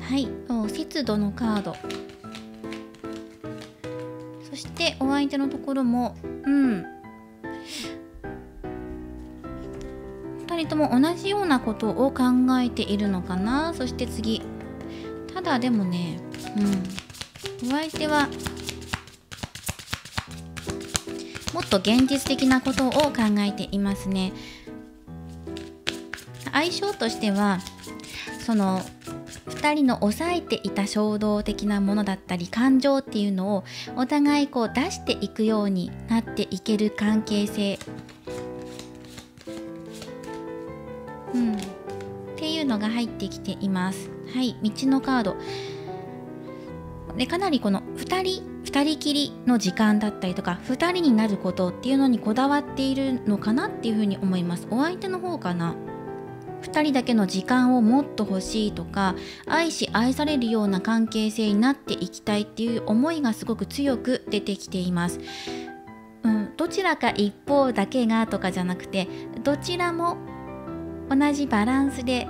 はい、節度のカード、そしてお相手のところも2人とも同じようなことを考えているのかな。そして次、ただでもね、お相手はもっと現実的なことを考えていますね。相性としてはその2人の抑えていた衝動的なものだったり感情っていうのをお互いこう出していくようになっていける関係性、っていうのが入ってきています。はい、道のカードで、かなりこの2人きりの時間だったりとか2人になることっていうのにこだわっているのかなっていうふうに思います。お相手の方かな。2人だけの時間をもっと欲しいとか、愛し愛されるような関係性になっていきたいっていう思いがすごく強く出てきています。どちらか一方だけがとかじゃなくて、どちらも同じバランスで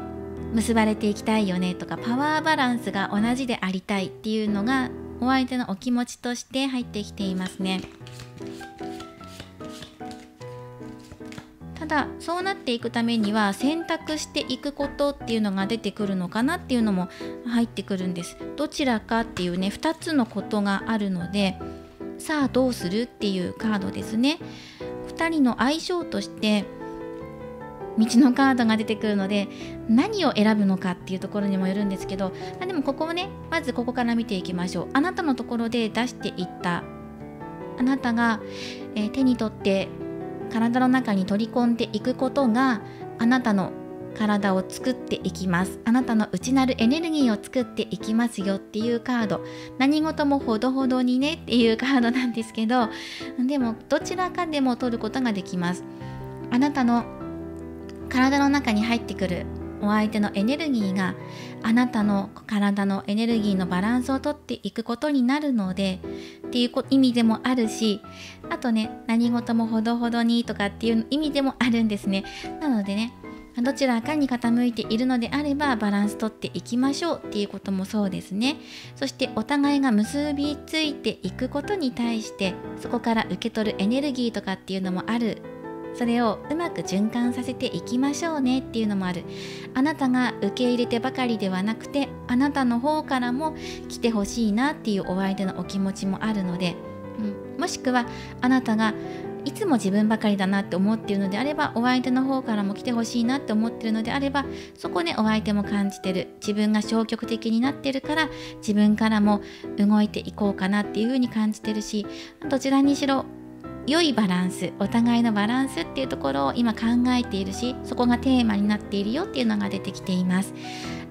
結ばれていきたいよねとか、パワーバランスが同じでありたいっていうのがお相手のお気持ちとして入ってきていますね。ただそうなっていくためには選択していくことっていうのが出てくるのかなっていうのも入ってくるんです。どちらかっていうね2つのことがあるので、さあどうするっていうカードですね。2人の相性として道のカードが出てくるので、何を選ぶのかっていうところにもよるんですけど、でもここをねまずここから見ていきましょう。あなたのところで出していったあなたが、手に取って体の中に取り込んでいくことがあなたの体を作っていきます。あなたの内なるエネルギーを作っていきますよっていうカード。何事もほどほどにねっていうカードなんですけど、でもどちらかでも取ることができます。あなたの体の中に入ってくるお相手のエネルギーがあなたの体のエネルギーのバランスをとっていくことになるのでっていう意味でもあるし、あとね何事もほどほどにとかっていう意味でもあるんですね。なのでね、どちらかに傾いているのであればバランスとっていきましょうっていうこともそうですね。そしてお互いが結びついていくことに対してそこから受け取るエネルギーとかっていうのもある。それをうまく循環させていきましょうねっていうのもある。あなたが受け入れてばかりではなくて、あなたの方からも来てほしいなっていうお相手のお気持ちもあるので、もしくはあなたがいつも自分ばかりだなって思っているのであれば、お相手の方からも来てほしいなって思っているのであれば、そこでお相手も感じてる。自分が消極的になってるから自分からも動いていこうかなっていう風に感じてるし、どちらにしろ良いバランス、お互いのバランスっていうところを今考えているし、そこがテーマになっているよっていうのが出てきています。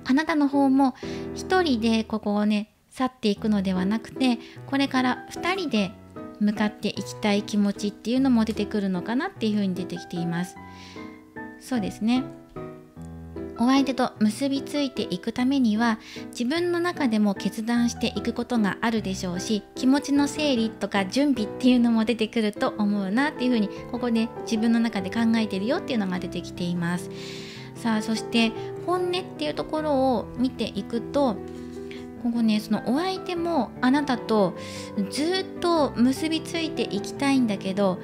あなたの方も一人でここをね去っていくのではなくて、これから2人で向かっていきたい気持ちっていうのも出てくるのかなっていう風に出てきています。そうですね。お相手と結びついていくためには自分の中でも決断していくことがあるでしょうし、気持ちの整理とか準備っていうのも出てくると思うなっていうふうに、ここで自分の中で考えてるよっていうのが出てきています。さあそして本音っていうところを見ていくと、ここね、そのお相手もあなたとずっと結びついていきたいんだけど、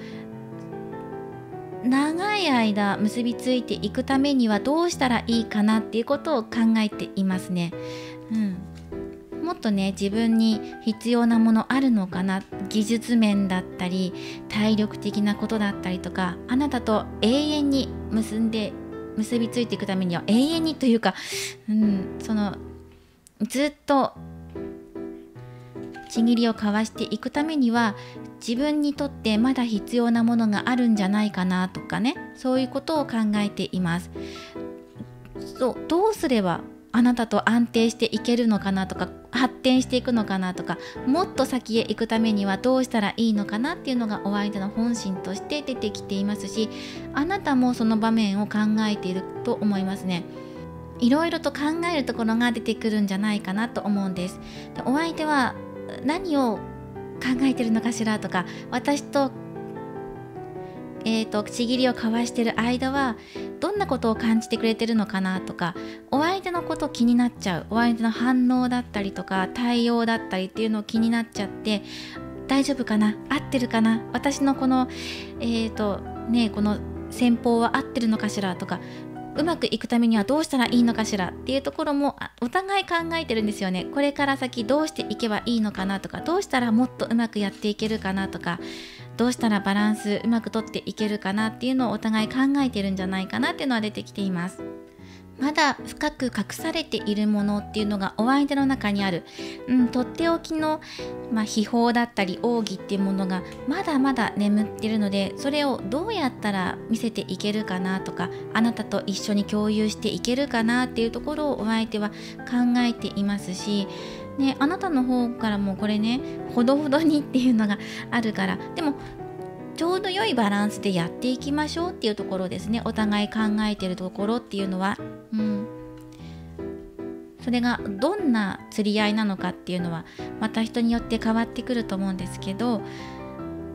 長い間結びついていくためにはどうしたらいいかなっていうことを考えていますね。もっとね、自分に必要なものあるのかな、技術面だったり体力的なことだったりとか、あなたと永遠に結びついていくためには、永遠にというか、ずっとちぎりを交わしていくためには、自分にとってまだ必要なものがあるんじゃないかなとかね、そういうことを考えています。どうすればあなたと安定していけるのかなとか、発展していくのかなとか、もっと先へ行くためにはどうしたらいいのかなっていうのがお相手の本心として出てきていますし、あなたもその場面を考えていると思いますね。いろいろと考えるところが出てくるんじゃないかなと思うんです。で、お相手は何を考えてるのかしらとか、私とちぎりを交わしてる間はどんなことを感じてくれてるのかなとか、お相手のこと気になっちゃう、お相手の反応だったりとか対応だったりっていうのを気になっちゃって、大丈夫かな、合ってるかな、私のこのこの戦法は合ってるのかしらとか、うまくいくためにはどうしたらいいのかしらっていうところもお互い考えてるんですよね。これから先どうしていけばいいのかなとか、どうしたらもっとうまくやっていけるかなとか、どうしたらバランスうまくとっていけるかなっていうのをお互い考えてるんじゃないかなっていうのは出てきています。まだ深く隠されているものっていうのがお相手の中にある、とっておきの、秘宝だったり奥義っていうものがまだまだ眠っているので、それをどうやったら見せていけるかなとか、あなたと一緒に共有していけるかなっていうところをお相手は考えていますし、あなたの方からもこれね、ほどほどにっていうのがあるから、でもちょうど良いバランスでやっていきましょうっていうところですね。お互い考えているところっていうのは、それがどんな釣り合いなのかっていうのはまた人によって変わってくると思うんですけど、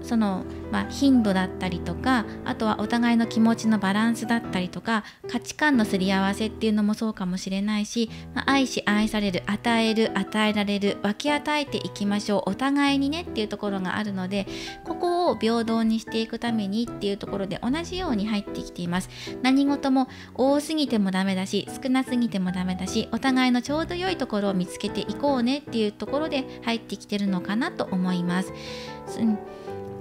その、頻度だったりとか、あとはお互いの気持ちのバランスだったりとか、価値観のすり合わせっていうのもそうかもしれないし、愛し愛される、与える与えられる、分け与えていきましょうお互いにねっていうところがあるので、ここを平等にしていくためにっていうところで同じように入ってきています。何事も多すぎてもダメだし、少なすぎてもダメだし、お互いのちょうど良いところを見つけていこうねっていうところで入ってきてるのかなと思います。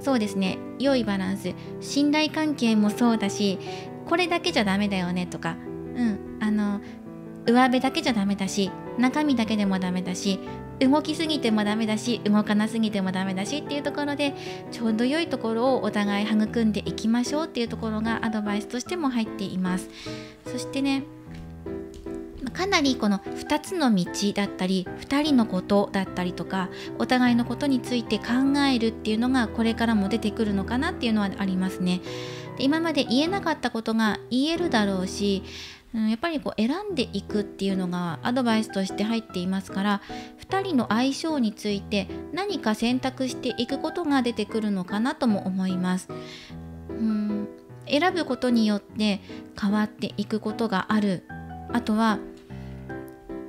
そうですね、良いバランス、信頼関係もそうだし、これだけじゃダメだよねとか、上辺だけじゃダメだし、中身だけでもダメだし、動きすぎてもダメだし、動かなすぎてもダメだしっていうところで、ちょうど良いところをお互い育んでいきましょうっていうところがアドバイスとしても入っています。そしてね、かなりこの2つの道だったり2人のことだったりとか、お互いのことについて考えるっていうのがこれからも出てくるのかなっていうのはありますね。で、今まで言えなかったことが言えるだろうし、やっぱり選んでいくっていうのがアドバイスとして入っていますから、2人の相性について何か選択していくことが出てくるのかなとも思います。選ぶことによって変わっていくことがある。あとは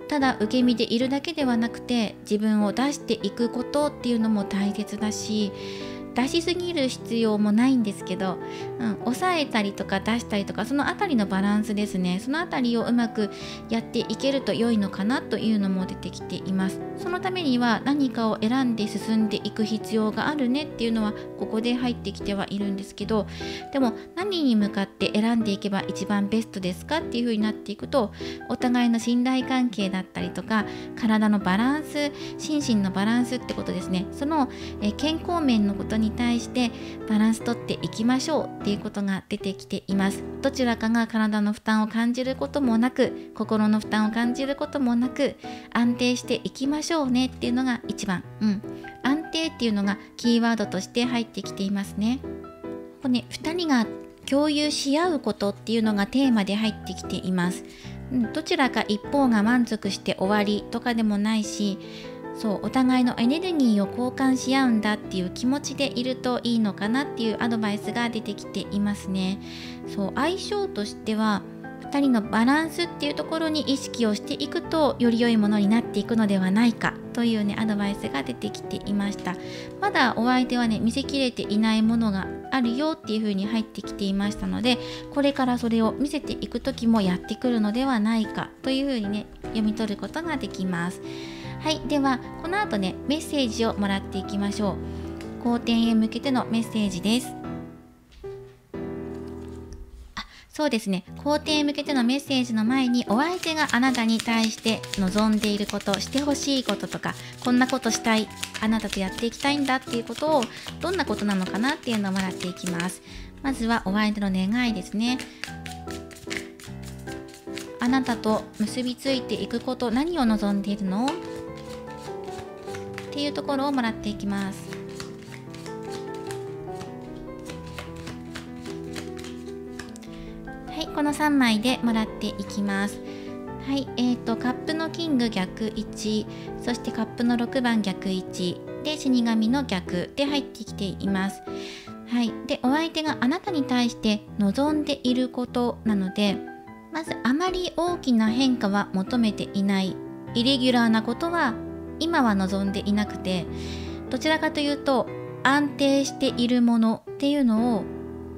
ただ受け身でいるだけではなくて、自分を出していくことっていうのも大切だし、出しすぎる必要もないんですけど、抑えたりとか出したりとか、そのあたりのバランスですね。そのあたりをうまくやっていけると良いのかなというのも出てきています。そのためには何かを選んで進んでいく必要があるねっていうのはここで入ってきてはいるんですけど、でも何に向かって選んでいけば一番ベストですかっていう風になっていくと、お互いの信頼関係だったりとか、体のバランス、心身のバランスってことですね。その健康面のことに対してバランスとっていきましょうっていうことが出てきています。どちらかが体の負担を感じることもなく、心の負担を感じることもなく、安定していきましょうねっていうのが一番、安定っていうのがキーワードとして入ってきていますね。ここね、2人が共有し合うことっていうのがテーマで入ってきています。どちらか一方が満足して終わりとかでもないし、お互いのエネルギーを交換し合うんだっていう気持ちでいるといいのかなっていうアドバイスが出てきていますね。相性としては2人のバランスっていうところに意識をしていくとより良いものになっていくのではないかというねアドバイスが出てきていました。まだお相手はね見せきれていないものがあるよっていう風に入ってきていましたので、これからそれを見せていく時もやってくるのではないかという風にね読み取ることができます。はい、ではこの後ねメッセージをもらっていきましょう。好転へ向けてのメッセージです。そうですね、好転へ向けてのメッセージの前に、お相手があなたに対して望んでいること、してほしいこととか、こんなことしたい、あなたとやっていきたいんだっていうことを、どんなことなのかなっていうのをもらっていきます。まずはお相手の願いですね。あなたと結びついていくこと、何を望んでいるのっていうところをもらっていきます。はい、この3枚でもらっていきます。はい、カップのキング逆1、そしてカップの6番逆1で死神の逆で入ってきています。はい、でお相手があなたに対して望んでいることなので、まずあまり大きな変化は求めていない、イレギュラーなことは今は望んでいなくて、どちらかというと安定しているものっていうのを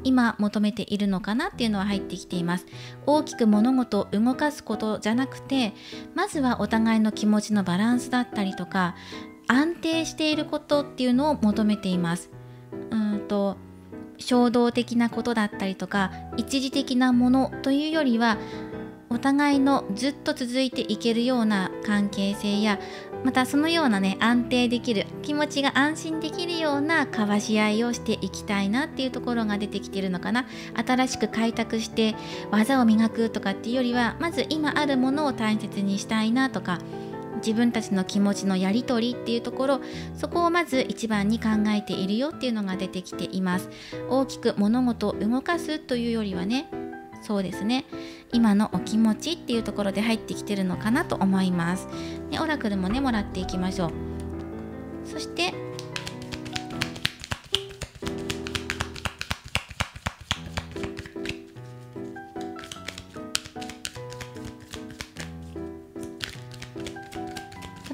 今求めているのかなっていうのは入ってきています。大きく物事を動かすことじゃなくて、まずはお互いの気持ちのバランスだったりとか、安定していることっていうのを求めています。衝動的なことだったりとか、一時的なものというよりは、お互いのずっと続いていけるような関係性や、またそのようなね安定できる気持ちが安心できるような交わし合いをしていきたいなっていうところが出てきているのかな。新しく開拓して技を磨くとかっていうよりは、まず今あるものを大切にしたいなとか、自分たちの気持ちのやり取りっていうところ、そこをまず一番に考えているよっていうのが出てきています。大きく物事を動かすというよりはね、そうですね、今のお気持ちっていうところで入ってきてるのかなと思います。でオラクルもねもらっていきましょう。そして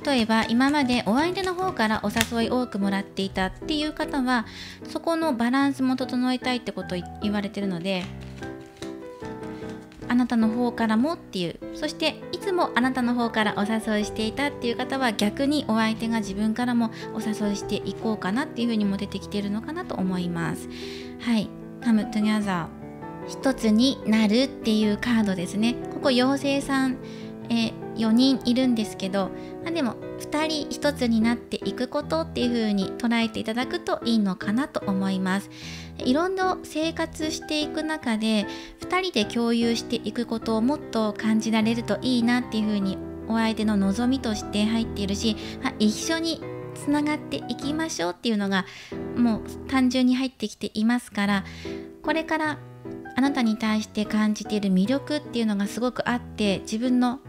例えば今までお相手の方からお誘い多くもらっていたっていう方は、そこのバランスも整えたいってことを言われてるので、あなたの方からもっていう、そしていつもあなたの方からお誘いしていたっていう方は、逆にお相手が自分からもお誘いしていこうかなっていう風にも出てきているのかなと思います。はい、Come together、 一つになるっていうカードですね。ここ妖精さん、4人いるんですけど、でも2人1つになっていくことっていう風に捉えていただくといいのかなと思います。いろんな生活していく中で2人で共有していくことをもっと感じられるといいなっていう風にお相手の望みとして入っているし、一緒につながっていきましょうっていうのがもう単純に入ってきていますから、これからあなたに対して感じている魅力っていうのがすごくあって、自分の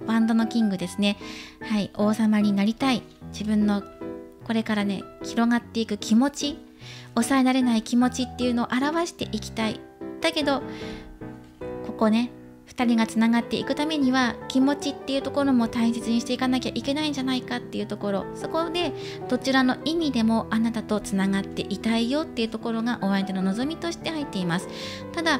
バンドのキングですね、はい、王様になりたい、自分のこれからね広がっていく気持ち、抑えられない気持ちっていうのを表していきたい。だけどここね2人がつながっていくためには気持ちっていうところも大切にしていかなきゃいけないんじゃないかっていうところ、そこでどちらの意味でもあなたとつながっていたいよっていうところがお相手の望みとして入っています。ただ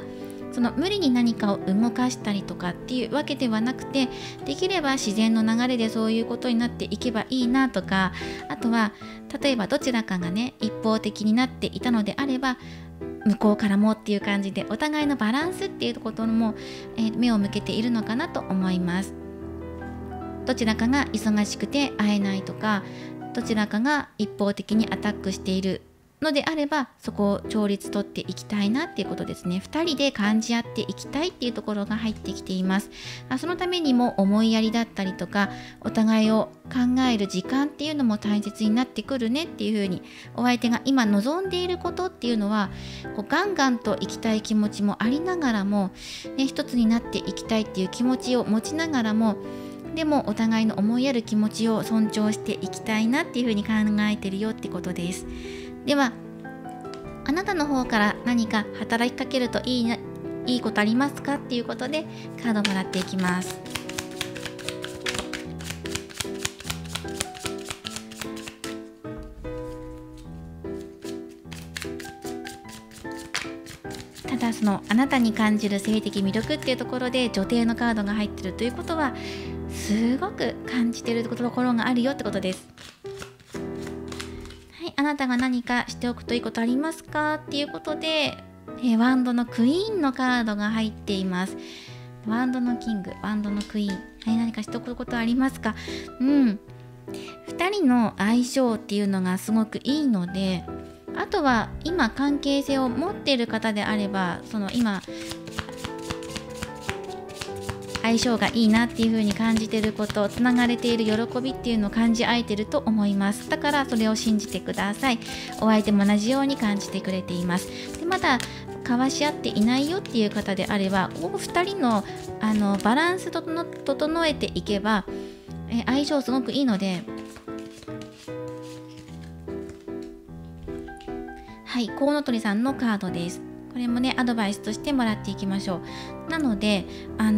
その無理に何かを動かしたりとかっていうわけではなくて、できれば自然の流れでそういうことになっていけばいいなとか、あとは例えばどちらかがね一方的になっていたのであれば、向こうからもっていう感じでお互いのバランスっていうことも、目を向けているのかなと思います。どちらかが忙しくて会えないとか、どちらかが一方的にアタックしているのであれば、そこを調律とっていきたいなっていうことですね。2人で感じ合っていきたいっていうところが入ってきています。そのためにも思いやりだったりとか、お互いを考える時間っていうのも大切になってくるねっていう風に、お相手が今望んでいることっていうのはこうガンガンといきたい気持ちもありながらも、一つになっていきたいっていう気持ちを持ちながらも、でもお互いの思いやる気持ちを尊重していきたいなっていう風に考えてるよってことです。ではあなたの方から何か働きかけるといいないいことありますかっていうことでカードをもらっていきます。ただそのあなたに感じる性的魅力っていうところで女帝のカードが入ってるということは、すごく感じてるところがあるよってことです。はい、あなたが何かしておくといいことありますかっていうことで、ワンドのクイーンのカードが入っています。ワンドのキング、ワンドのクイーン、はい、何かしておくことありますか。2人の相性っていうのがすごくいいので、あとは今関係性を持っている方であれば、その今相性がいいなっていう風に感じていること、つながれている喜びっていうのを感じ合えていると思います。だからそれを信じてください。お相手も同じように感じてくれています。で、まだ交わし合っていないよっていう方であれば、ここ2人の、バランス整えていけば、相性すごくいいので、はい、コウノトリさんのカードです。これもね、アドバイスとしてもらっていきましょう。なので、あ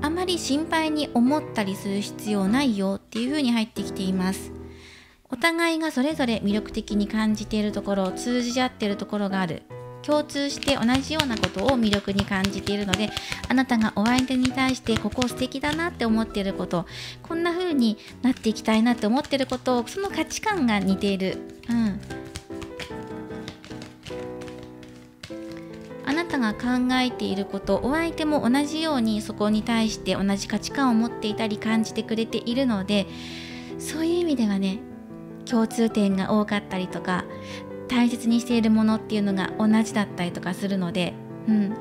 まり心配に思ったりする必要ないよっていう風に入ってきています。お互いがそれぞれ魅力的に感じているところ、通じ合っているところがある。共通して同じようなことを魅力に感じているので、あなたがお相手に対してここ素敵だなって思っていること、こんな風になっていきたいなって思っていることを、その価値観が似ている。あなたが考えていること、お相手も同じようにそこに対して同じ価値観を持っていたり感じてくれているので、そういう意味ではね、共通点が多かったりとか、大切にしているものっていうのが同じだったりとかするので、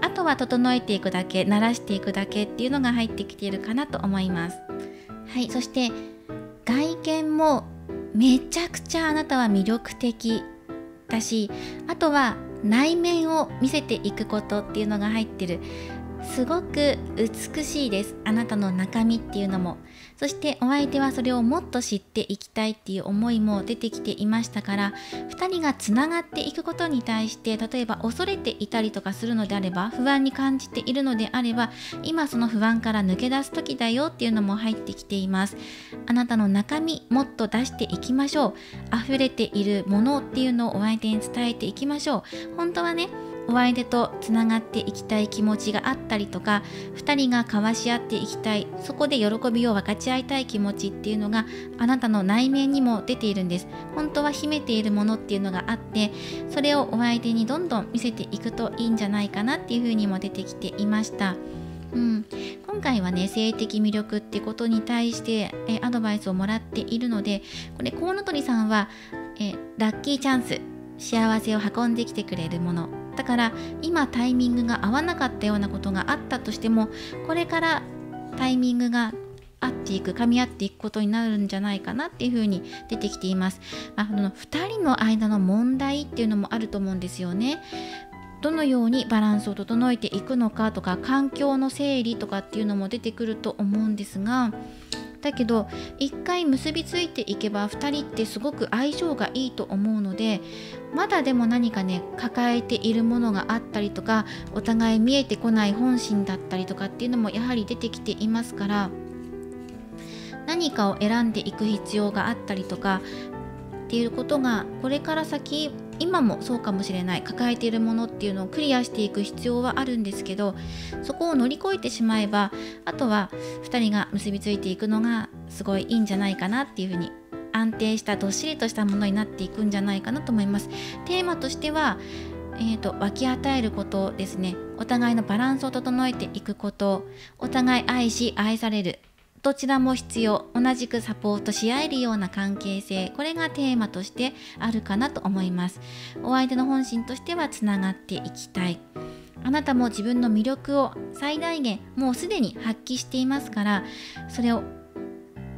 あとは整えていくだけ、慣らしていくだけっていうのが入ってきているかなと思います。はい、そして外見もめちゃくちゃあなたは魅力的だし、あとは内面を見せていくことっていうのが入ってる。すごく美しいです。あなたの中身っていうのも。そしてお相手はそれをもっと知っていきたいっていう思いも出てきていましたから、2人がつながっていくことに対して、例えば恐れていたりとかするのであれば、不安に感じているのであれば、今その不安から抜け出す時だよっていうのも入ってきています。あなたの中身もっと出していきましょう。溢れているものっていうのをお相手に伝えていきましょう。本当はね、お相手とつながっていきたい気持ちがあったりとか、2人が交わし合っていきたい、そこで喜びを分かち合いたい気持ちっていうのがあなたの内面にも出ているんです。本当は秘めているものっていうのがあって、それをお相手にどんどん見せていくといいんじゃないかなっていうふうにも出てきていました。今回はね、性的魅力ってことに対してアドバイスをもらっているので、これコウノトリさんはラッキーチャンス、幸せを運んできてくれるものだから、今タイミングが合わなかったようなことがあったとしても、これからタイミングが合っていく、噛み合っていくことになるんじゃないかなっていうふうに出てきています。2人の間の問題っていうのもあると思うんですよね。どのようにバランスを整えていくのかとか、環境の整理とかっていうのも出てくると思うんですが、だけど一回結びついていけば2人ってすごく相性がいいと思うので、まだでも何かね、抱えているものがあったりとか、お互い見えてこない本心だったりとかっていうのもやはり出てきていますから、何かを選んでいく必要があったりとかっていうことが、これから先、今もそうかもしれない、抱えているものっていうのをクリアしていく必要はあるんですけど、そこを乗り越えてしまえば、あとは2人が結びついていくのがすごいいいんじゃないかなっていうふうに、安定したどっしりとしたものになっていくんじゃないかなと思います。テーマとしては、分け与えることですね。お互いのバランスを整えていくこと、お互い愛し愛される、どちらも必要、同じくサポートし合えるような関係性、これがテーマとしてあるかなと思います。お相手の本心としてはつながっていきたい。あなたも自分の魅力を最大限もうすでに発揮していますから、それを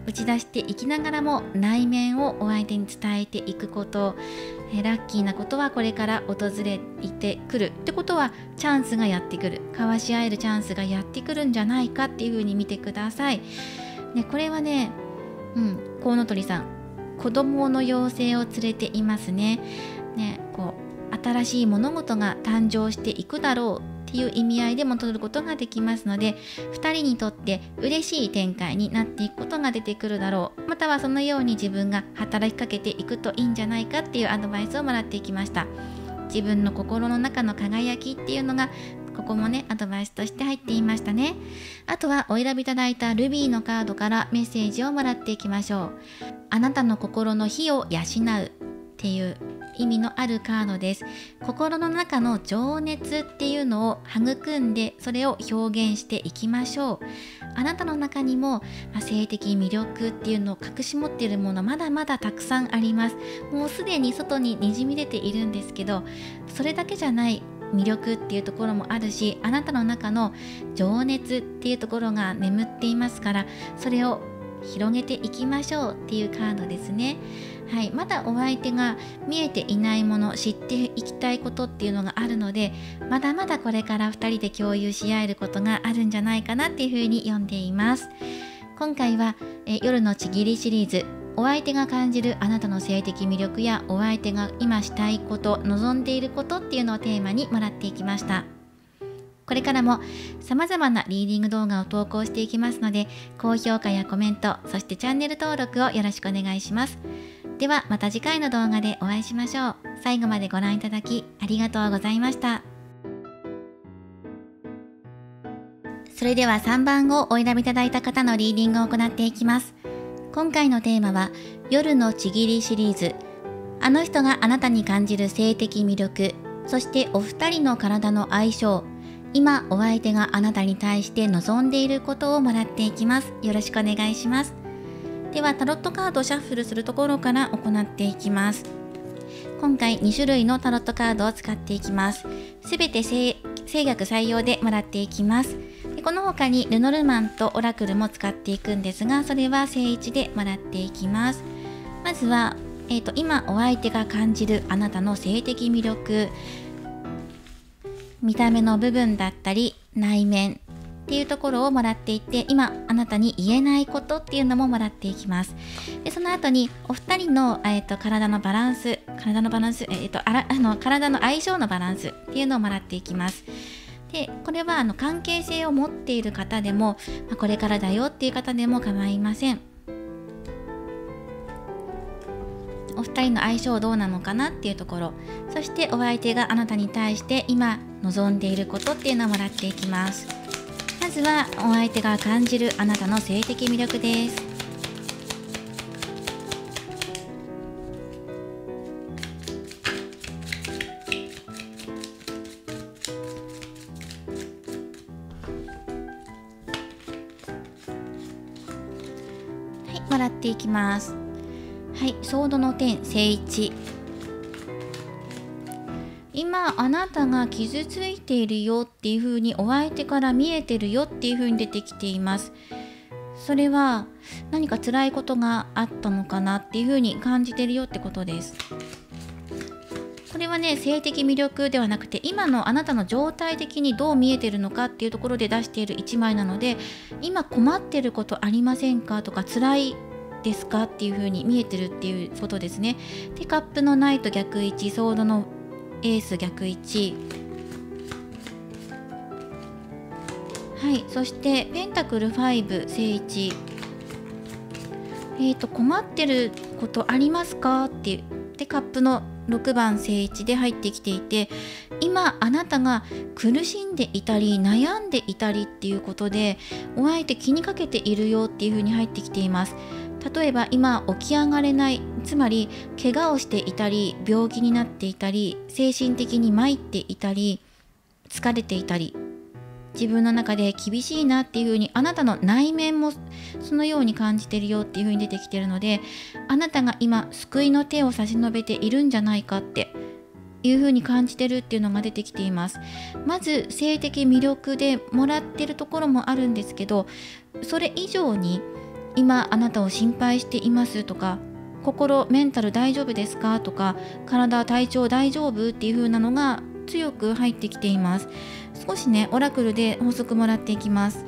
打ち出していきながらも内面をお相手に伝えていくこと、ラッキーなことはこれから訪れてくるってことは、チャンスがやってくる、交わし合えるチャンスがやってくるんじゃないかっていう風に見てください。これはね、コウノトリさん、子供の妖精を連れていますね。こう新しい物事が誕生していくだろうってっていう意味合いでも取ることができますので、2人にとって嬉しい展開になっていくことが出てくるだろう、またはそのように自分が働きかけていくといいんじゃないかっていうアドバイスをもらっていきました。自分の心の中の輝きっていうのがここもねアドバイスとして入っていましたね。あとはお選びいただいたルビーのカードからメッセージをもらっていきましょう。あなたの心の火を養うっていう意味のあるカードです。心の中の情熱っていうのを育んで、それを表現していきましょう。あなたの中にも性的魅力っていうのを隠し持っているものまだまだたくさんあります。もうすでに外ににじみ出ているんですけど、それだけじゃない魅力っていうところもあるし、あなたの中の情熱っていうところが眠っていますから、それを広げていきましょうっていうカードですね。はい、まだお相手が見えていないもの、知っていきたいことっていうのがあるので、まだまだこれから2人で共有し合えることがあるんじゃないかなっていうふうに読んでいます。今回は夜のちぎりシリーズ、お相手が感じるあなたの性的魅力やお相手が今したいこと、望んでいることっていうのをテーマにもらっていきました。これからも様々なリーディング動画を投稿していきますので、高評価やコメント、そしてチャンネル登録をよろしくお願いします。ではまた次回の動画でお会いしましょう。最後までご覧いただきありがとうございました。それでは3番をお選びいただいた方のリーディングを行っていきます。今回のテーマは夜のちぎりシリーズ、あの人があなたに感じる性的魅力、そしてお二人の体の相性、今お相手があなたに対して望んでいることをもらっていきます。よろしくお願いします。ではタロットカードをシャッフルするところから行っていきます。今回2種類のタロットカードを使っていきます。すべて制約採用でもらっていきます。でこの他にルノルマンとオラクルも使っていくんですが、それは正位置でもらっていきます。まずは、今お相手が感じるあなたの性的魅力、見た目の部分だったり内面っていうところをもらっていって、今あなたに言えないことっていうのももらっていきます。でその後にお二人の、体の相性のバランスっていうのをもらっていきます。でこれは関係性を持っている方でも、これからだよっていう方でも構いません。お二人の相性どうなのかなっていうところ、そしてお相手があなたに対して今望んでいることっていうのをもらっていきます。まずはお相手が感じるあなたの性的魅力です。はい、もらっていきます。はい、ソードの10、正位置。今あなたが傷ついているよっていう風にお相手から見えてるよっていう風に出てきています。それは何か辛いことがあったのかなっていう風に感じてるよってことです。これはね、性的魅力ではなくて、今のあなたの状態的にどう見えてるのかっていうところで出している1枚なので、今困ってることありませんかとか、辛いですかっていう風に見えてるっていうことですね。でカップのナイト逆位置、ソードのエース逆位置、はい、そしてペンタクル5正位置、困ってることありますかっていうでカップの6番正位置で入ってきていて、今あなたが苦しんでいたり悩んでいたりっていうことでお相手気にかけているよっていう風に入ってきています。例えば今起き上がれない、つまり怪我をしていたり病気になっていたり精神的に参っていたり疲れていたり、自分の中で厳しいなっていう風にあなたの内面もそのように感じてるよっていう風に出てきてるので、あなたが今救いの手を差し伸べているんじゃないかっていう風に感じてるっていうのが出てきています。まず性的魅力でもらってるところもあるんですけど、それ以上に今あなたを心配していますとか、心メンタル大丈夫ですかとか、体調大丈夫っていう風なのが強く入ってきています。少しねオラクルで法則もらっていきます。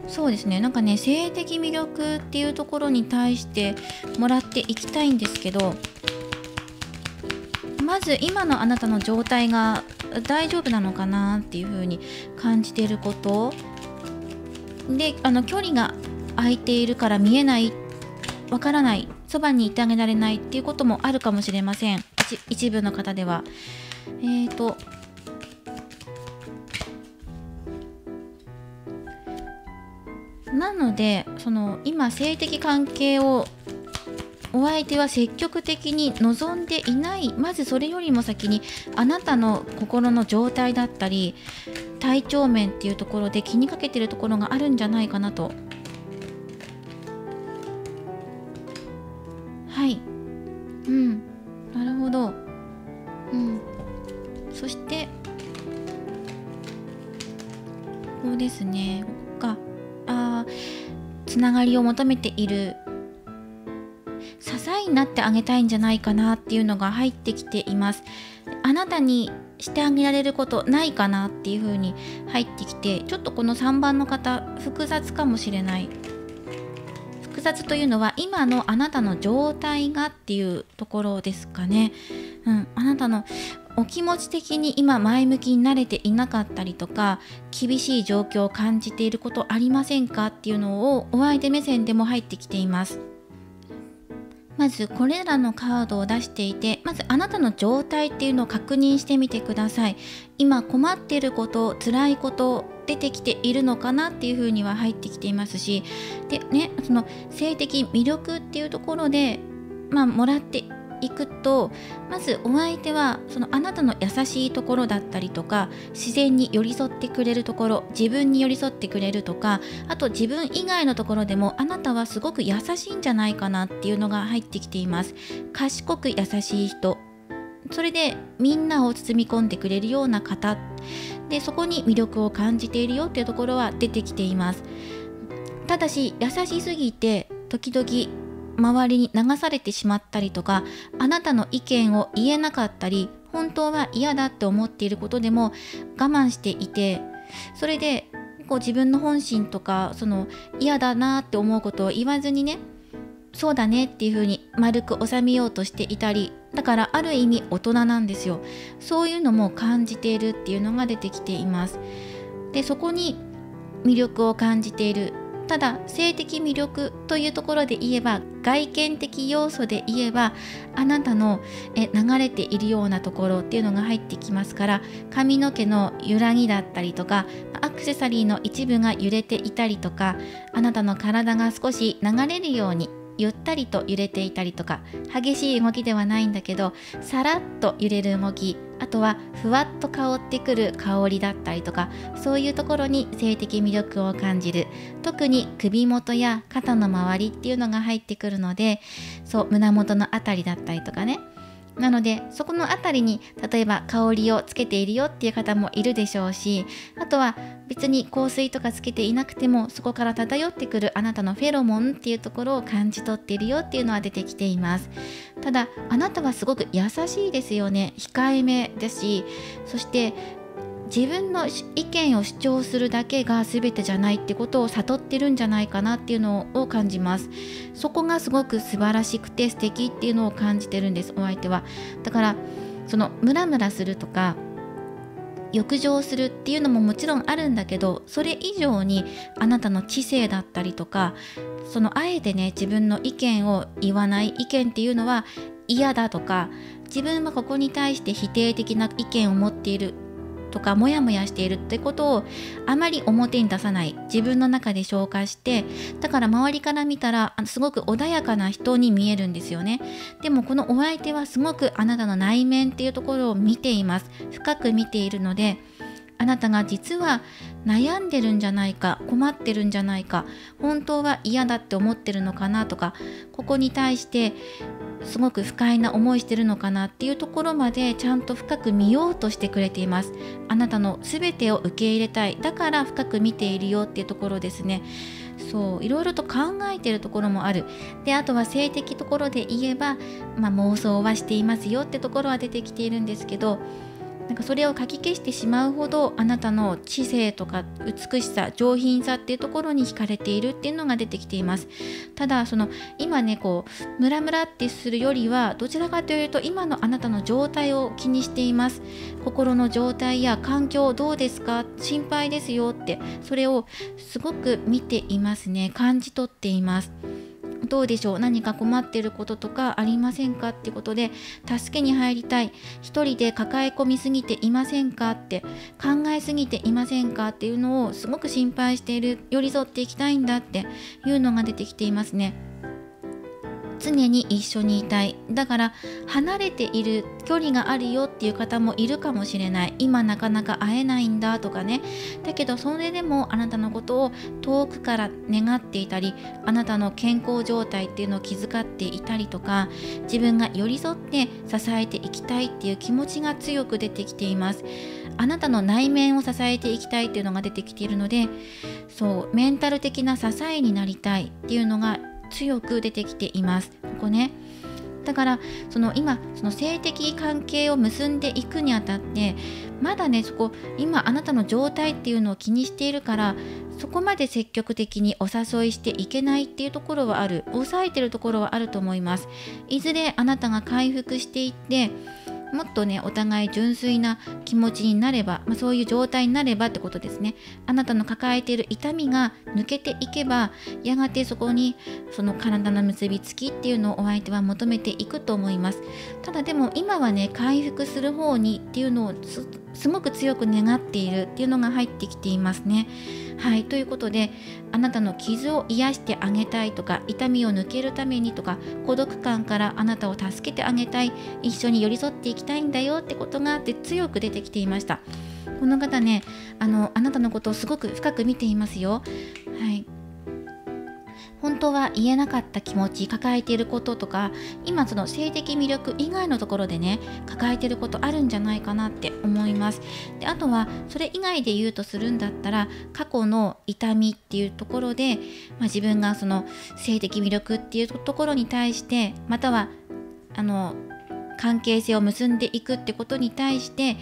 そうですね、なんかね性的魅力っていうところに対してもらっていきたいんですけど、まず今のあなたの状態が大丈夫なのかなっていう風に感じていることで、距離が空いているから見えない、わからない、そばにいてあげられないっていうこともあるかもしれません。一部の方では。なので今性的関係をお相手は積極的に望んでいない。まずそれよりも先にあなたの心の状態だったり体調面っていうところで気にかけてるところがあるんじゃないかなと。はい、なるほど。そしてこうですね、つながりを求めている、支えになってあげたいんじゃないかなっていうのが入ってきています。あなたにしてあげられることないかなっていう風に入ってきて、ちょっとこの3番の方複雑かもしれない。複雑というのは今のあなたの状態がっていうところですかね。あなたのお気持ち的に今前向きになれていなかったりとか、厳しい状況を感じていることありませんかっていうのをお相手目線でも入ってきています。まずこれらのカードを出していて、まずあなたの状態っていうのを確認してみてください。今困っていること、辛いこと出てきているのかなっていう風には入ってきていますし、でね、その性的魅力っていうところでもらっていくと、まずお相手はあなたの優しいところだったりとか、自然に寄り添ってくれるところ、自分に寄り添ってくれるとか、あと自分以外のところでもあなたはすごく優しいんじゃないかなっていうのが入ってきています。賢く優しい人、それでみんなを包み込んでくれるような方で、そこに魅力を感じているよっていうところは出てきています。ただし優しすぎて時々周りに流されてしまったりとか、あなたの意見を言えなかったり、本当は嫌だって思っていることでも我慢していて、それで自分の本心とか嫌だなって思うことを言わずにね、そうだねっていう風に丸く収めようとしていたり、だからある意味大人なんですよ。そういうのも感じているっていうのが出てきています。でそこに魅力を感じている。ただ性的魅力というところで言えば、外見的要素で言えば、あなたの流れているようなところっていうのが入ってきますから、髪の毛の揺らぎだったりとか、アクセサリーの一部が揺れていたりとか、あなたの体が少し流れるようにゆったりと揺れていたりとか、激しい動きではないんだけどさらっと揺れる動き、あとはふわっと香ってくる香りだったりとか、そういうところに性的魅力を感じる。特に首元や肩の周りっていうのが入ってくるので、胸元のあたりだったりとかね。なのでそこのあたりに例えば香りをつけているよっていう方もいるでしょうし、あとは別に香水とかつけていなくても、そこから漂ってくるあなたのフェロモンっていうところを感じ取っているよっていうのは出てきています。ただあなたはすごく優しいですよね。控えめですし、そして自分の意見を主張するだけが全てじゃないってことを悟ってるんじゃないかなっていうのを感じます。そこがすごく素晴らしくて素敵っていうのを感じてるんです、お相手は。だからムラムラするとか欲情するっていうのももちろんあるんだけど、それ以上にあなたの知性だったりとか、あえてね自分の意見を言わない意見っていうのは嫌だとか、自分はここに対して否定的な意見を持っているとか、モヤモヤしているってことをあまり表に出さない、自分の中で消化して、だから周りから見たらすごく穏やかな人に見えるんですよね。でもこのお相手はすごくあなたの内面っていうところを見ています。深く見ているので、あなたが実は悩んでるんじゃないか、困ってるんじゃないか、本当は嫌だって思ってるのかなとか、ここに対してすごく不快な思いしてるのかなっていうところまでちゃんと深く見ようとしてくれています。あなたの全てを受け入れたい、だから深く見ているよっていうところですね。いろいろと考えているところもある。であとは性的ところで言えば、妄想はしていますよってところは出てきているんですけど、なんかそれをかき消してしまうほどあなたの知性とか美しさ、上品さっていうところに惹かれているっていうのが出てきています。ただ今ねムラムラってするよりはどちらかというと今のあなたの状態を気にしています。心の状態や環境どうですか、心配ですよって、それをすごく見ていますね。感じ取っています。どうでしょう、何か困っていることとかありませんかってことで、助けに入りたい、一人で抱え込みすぎていませんかって、考えすぎていませんかっていうのをすごく心配している、寄り添っていきたいんだっていうのが出てきていますね。常に一緒にいたい。だから離れている、距離があるよっていう方もいるかもしれない。今なかなか会えないんだとかね。だけどそれでもあなたのことを遠くから願っていたり、あなたの健康状態っていうのを気遣っていたりとか、自分が寄り添って支えていきたいっていう気持ちが強く出てきています。あなたの内面を支えていきたいっていうのが出てきているので、そうメンタル的な支えになりたいっていうのが強く出てきています。ここね。だから今性的関係を結んでいくにあたって、まだね今あなたの状態っていうのを気にしているから、そこまで積極的にお誘いしていけないっていうところはある、抑えてるところはあると思います。いずれあなたが回復していって、もっとねお互い純粋な気持ちになれば、そういう状態になればってことですね。あなたの抱えている痛みが抜けていけば、やがてそこに体の結びつきっていうのをお相手は求めていくと思います。ただでも今はね、回復する方にっていうのをすごく強く願っているっていうのが入ってきていますね。はい、ということで、あなたの傷を癒してあげたいとか、痛みを抜けるためにとか、孤独感からあなたを助けてあげたい、一緒に寄り添っていきたいんだよってことがあって強く出てきていました。この方ね、あなたのことをすごく深く見ていますよ。はい。本当は言えなかった気持ち、抱えていることとか、今性的魅力以外のところでね抱えていることあるんじゃないかなって思います。で、あとはそれ以外で言うとするんだったら、過去の痛みっていうところで、自分が性的魅力っていうところに対して、または関係性を結んでいくってことに対して、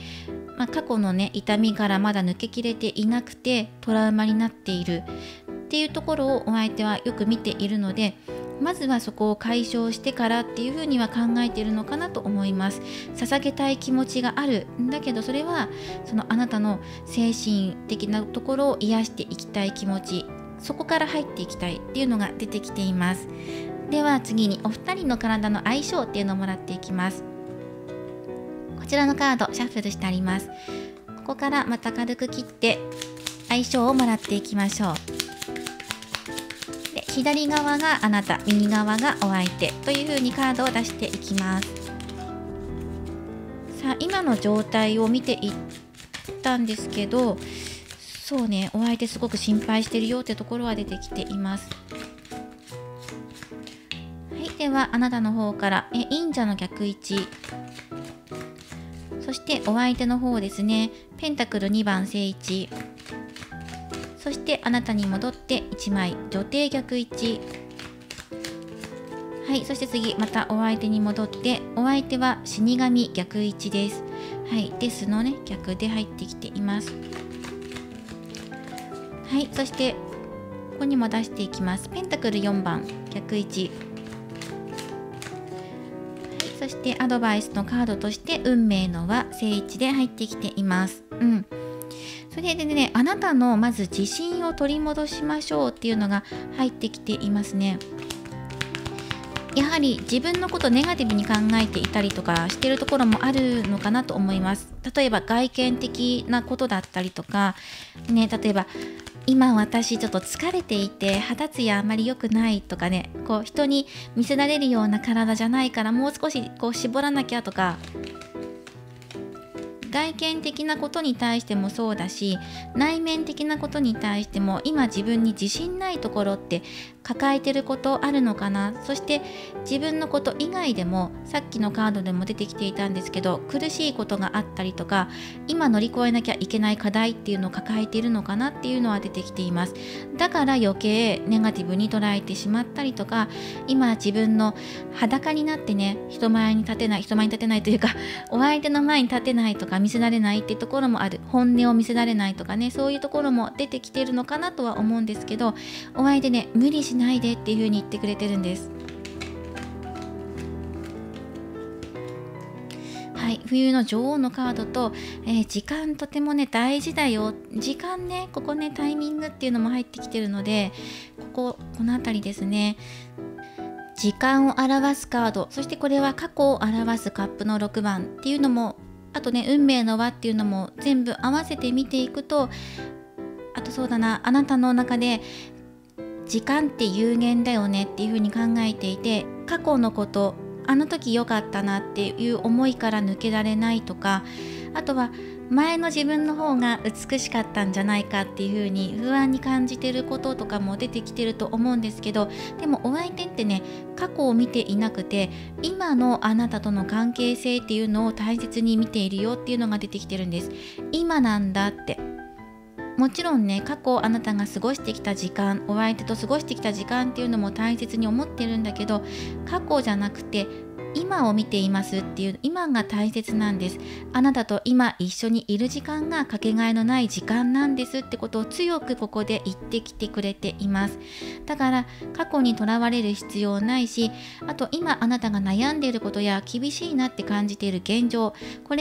過去のね痛みからまだ抜けきれていなくてトラウマになっているっていうところをお相手はよく見ているので、まずはそこを解消してからっていうふうには考えているのかなと思います。捧げたい気持ちがあるんだけど、それはあなたの精神的なところを癒していきたい気持ち、そこから入っていきたいっていうのが出てきています。では次にお二人の体の相性っていうのをもらっていきます。こちらのカードシャッフルしてあります。ここからまた軽く切って相性をもらっていきましょう。で、左側があなた、右側がお相手という風にカードを出していきます。さあ、今の状態を見ていったんですけど、そうね、お相手すごく心配してるよってところは出てきています。はい、ではあなたの方から忍者の逆位置、そしてお相手の方ですね、ペンタクル2番正位置、そしてあなたに戻って1枚女帝逆位置。はい、そして次またお相手に戻って、お相手は死神逆位置です。はい、デスのね逆で入ってきています。はい、そしてここにも出していきます。ペンタクル4番逆位置。そしてアドバイスのカードとして運命の輪正位置で入ってきています。それでね、あなたのまず自信を取り戻しましょうっていうのが入ってきていますね。やはり自分のことネガティブに考えていたりとかしてるところもあるのかなと思います。例えば外見的なことだったりとかね、例えば今私ちょっと疲れていて肌ツヤあまり良くないとかね、人に見せられるような体じゃないからもう少し絞らなきゃとか、外見的なことに対してもそうだし、内面的なことに対しても今自分に自信ないところって抱えてることあるのかな。そして自分のこと以外でも、さっきのカードでも出てきていたんですけど、苦しいことがあったりとか、今乗り越えなきゃいけない課題っていうのを抱えているのかなっていうのは出てきています。だから余計ネガティブに捉えてしまったりとか、今自分の裸になってね、人前に立てないというか、お相手の前に立てないとか見せられないっていうところもある。本音を見せられないとかね、そういうところも出てきているのかなとは思うんですけど、お相手ね、無理しないでっていう風に言ってくれてるんです。はい、冬の女王のカードと、時間とてもね大事だよ。時間ね、ここねタイミングっていうのも入ってきてるので、この辺りですね。時間を表すカード、そしてこれは過去を表すカップの6番っていうのも、あとね運命の輪っていうのも全部合わせて見ていくと、あとそうだな、あなたの中で時間って有限だよねっていう風に考えていて、過去のこと、あの時良かったなっていう思いから抜けられないとか、あとは前の自分の方が美しかったんじゃないかっていう風に不安に感じてることとかも出てきてると思うんですけど、でもお相手ってね、過去を見ていなくて、今のあなたとの関係性っていうのを大切に見ているよっていうのが出てきてるんです。今なんだって。もちろんね、過去あなたが過ごしてきた時間、お相手と過ごしてきた時間っていうのも大切に思ってるんだけど、過去じゃなくて今を見ていますっていう、今が大切なんです。あなたと今一緒にいる時間がかけがえのない時間なんですってことを強くここで言ってきてくれています。だから過去にとらわれる必要ないし、あと今あなたが悩んでいることや厳しいなって感じている現状、こ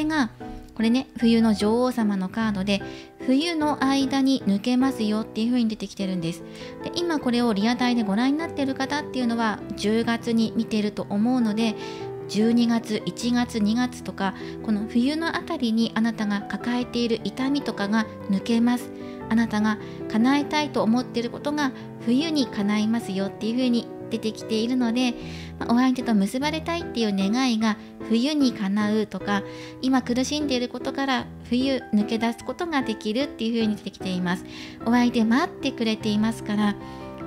れね、冬の女王様のカードで、冬の間に抜けますよっていう風に出てきてるんです。で、今これをリアタイでご覧になっている方っていうのは10月に見てると思うので、12月、1月、2月とか、この冬のあたりにあなたが抱えている痛みとかが抜けます。あなたが叶えたいと思っていることが冬に叶いますよっていう風に出てきているので、お相手と結ばれたいっていう願いが冬に叶うとか、今苦しんでいることから冬抜け出すことができるっていう風に出てきています。お相手待ってくれていますから、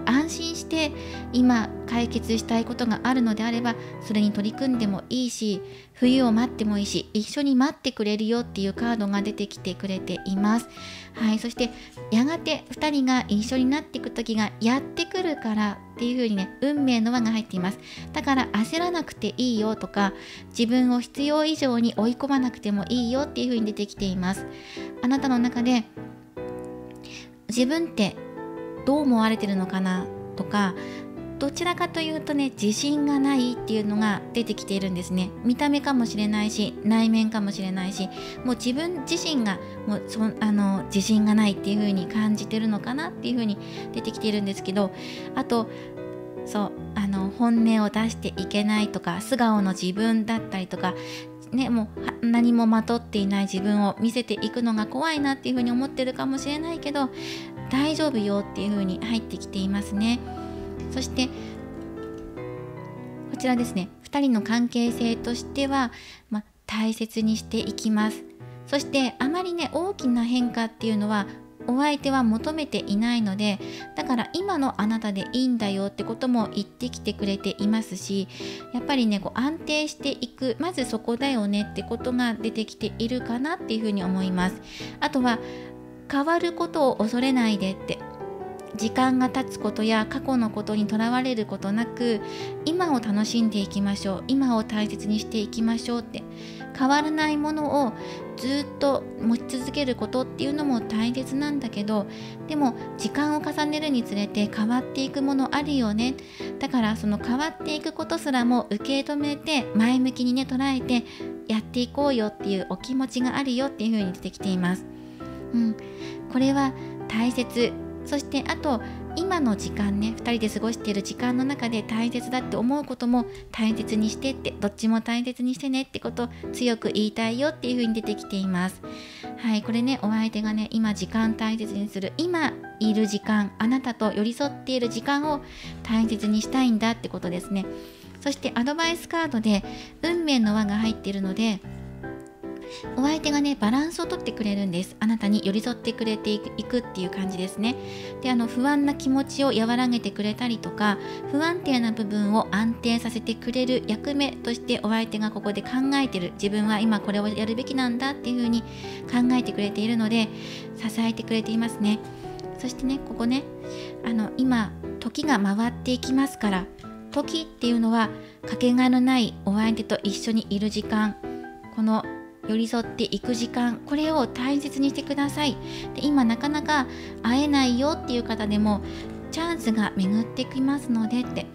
安心して今解決したいことがあるのであればそれに取り組んでもいいし、冬を待ってもいいし、一緒に待ってくれるよっていうカードが出てきてくれています。はい、そしてやがて2人が一緒になっていく時がやってくるからっていう風にね、運命の輪が入っています。だから焦らなくていいよとか、自分を必要以上に追い込まなくてもいいよっていう風に出てきています。あなたの中で自分ってどう思われてるのかなとか、どちらかというとね、自信がないっていうのが出てきているんですね。見た目かもしれないし、内面かもしれないし、もう自分自身がもう自信がないっていう風に感じてるのかなっていう風に出てきているんですけど、あと本音を出していけないとか、素顔の自分だったりとかね、もう何もまとっていない自分を見せていくのが怖いなっていう風に思ってるかもしれないけど、大丈夫よっていう風に入ってきていますね。そしてこちらですね、2人の関係性としては、大切にしていきます。そしてあまりね、大きな変化っていうのはお相手は求めていないので、だから今のあなたでいいんだよってことも言ってきてくれていますし、やっぱりね、安定していく、まずそこだよねってことが出てきているかなっていうふうに思います。あとは変わることを恐れないでって、時間が経つことや過去のことにとらわれることなく、今を楽しんでいきましょう、今を大切にしていきましょうって、変わらないものをずっと持ち続けることっていうのも大切なんだけど、でも時間を重ねるにつれて変わっていくものあるよね。だからその変わっていくことすらも受け止めて、前向きにね捉えてやっていこうよっていうお気持ちがあるよっていう風に出てきています。これは大切。そしてあと今の時間ね、2人で過ごしている時間の中で大切だって思うことも大切にしてって、どっちも大切にしてねってことを強く言いたいよっていう風に出てきています。はい、これね、お相手がね、今時間大切にする、今いる時間、あなたと寄り添っている時間を大切にしたいんだってことですね。そしてアドバイスカードで運命の輪が入っているので、お相手がねバランスをとってくれるんです。あなたに寄り添ってくれていくっていう感じですね。で不安な気持ちを和らげてくれたりとか、不安定な部分を安定させてくれる役目としてお相手がここで考えてる、自分は今これをやるべきなんだっていう風に考えてくれているので支えてくれていますね。そしてねここね今時が回っていきますから、時っていうのはかけがえのないお相手と一緒にいる時間、この寄り添っていく時間、これを大切にしてください。で今なかなか会えないよっていう方でもチャンスが巡ってきますのでって、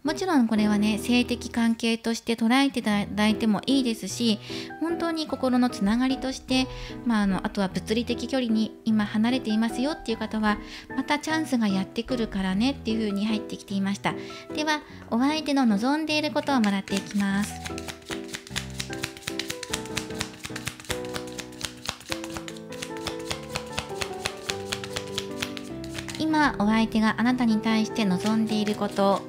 もちろんこれはね性的関係として捉えていただいてもいいですし、本当に心のつながりとして、あとは物理的距離に今離れていますよっていう方はまたチャンスがやってくるからねっていう風に入ってきていました。ではお相手の望んでいることをもらっていきます。今お相手があなたに対して望んでいることを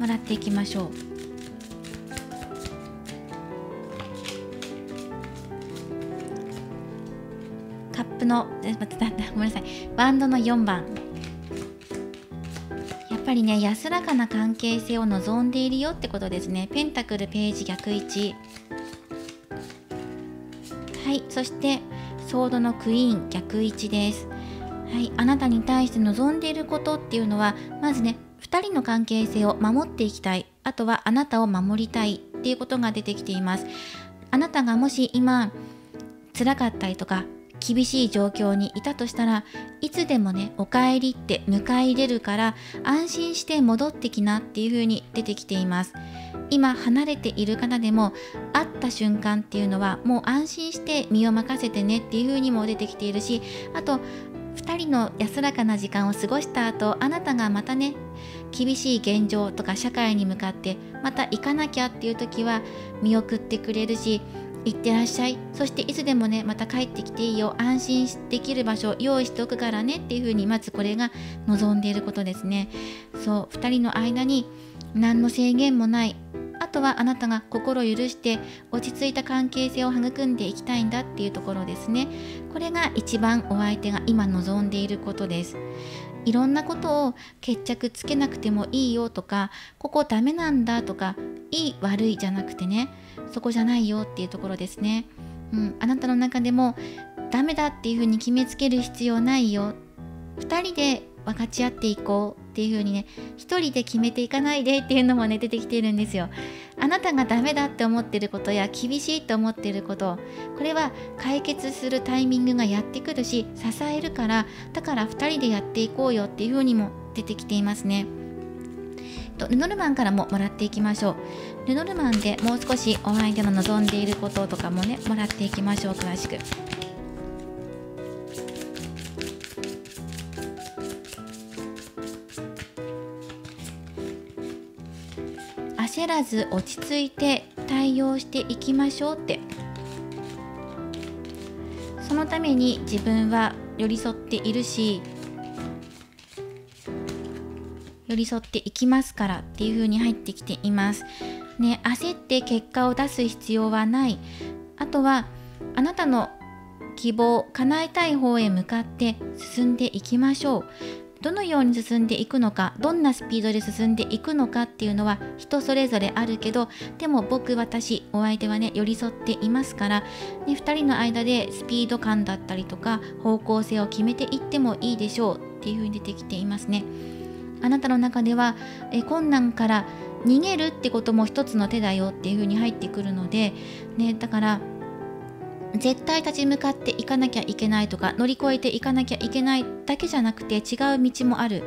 もらっていきましょう。カップのごめんなさい、バンドの4番、やっぱりね安らかな関係性を望んでいるよってことですね。ペンタクルページ逆位置、はい、そしてソードのクイーン逆位置です。はい、あなたに対して望んでいることっていうのはまずね2人の関係性を守っていきたい、あとはあなたを守りたいっていうことが出てきています。あなたがもし今辛かったりとか厳しい状況にいたとしたら、いつでもねおかえりって迎え入れるから安心して戻ってきなっていう風に出てきています。今離れている方でも会った瞬間っていうのはもう安心して身を任せてねっていう風にも出てきているし、あと2人の安らかな時間を過ごした後、あなたがまたね厳しい現状とか社会に向かってまた行かなきゃっていう時は見送ってくれるし、行ってらっしゃい、そしていつでもねまた帰ってきていいよ、安心できる場所用意しておくからねっていう風に、まずこれが望んでいることですね。そう2人の間に何の制限もない、あとはあなたが心を許して落ち着いた関係性を育んでいきたいんだっていうところですね。これが一番お相手が今望んでいることです。いろんなことを決着つけなくてもいいよとか、ここダメなんだとか、いい悪いじゃなくてね、そこじゃないよっていうところですね。あなたの中でもダメだっていうふうに決めつける必要ないよ、2人で分かち合っていこうっていう風にね、一人で決めていかないでっていうのもね出てきてるんですよ。あなたがダメだって思ってることや厳しいと思ってること、これは解決するタイミングがやってくるし支えるから、だから2人でやっていこうよっていう風にも出てきていますね。ルノルマンからももらっていきましょう。ルノルマンでもう少しお相手の望んでいることとかもねもらっていきましょう。詳しく焦らず落ち着いて対応していきましょうって、そのために自分は寄り添っているし寄り添っていきますからっていう風に入ってきていますね。焦って結果を出す必要はない。あとはあなたの希望、叶えたい方へ向かって進んでいきましょう。どのように進んでいくのか、どんなスピードで進んでいくのかっていうのは人それぞれあるけど、でも私お相手はね寄り添っていますから、ね、2人の間でスピード感だったりとか方向性を決めていってもいいでしょうっていう風に出てきていますね。あなたの中では困難から逃げるってことも一つの手だよっていう風に入ってくるので、ね、だから絶対立ち向かっていかなきゃいけないとか乗り越えていかなきゃいけないだけじゃなくて、違う道もある。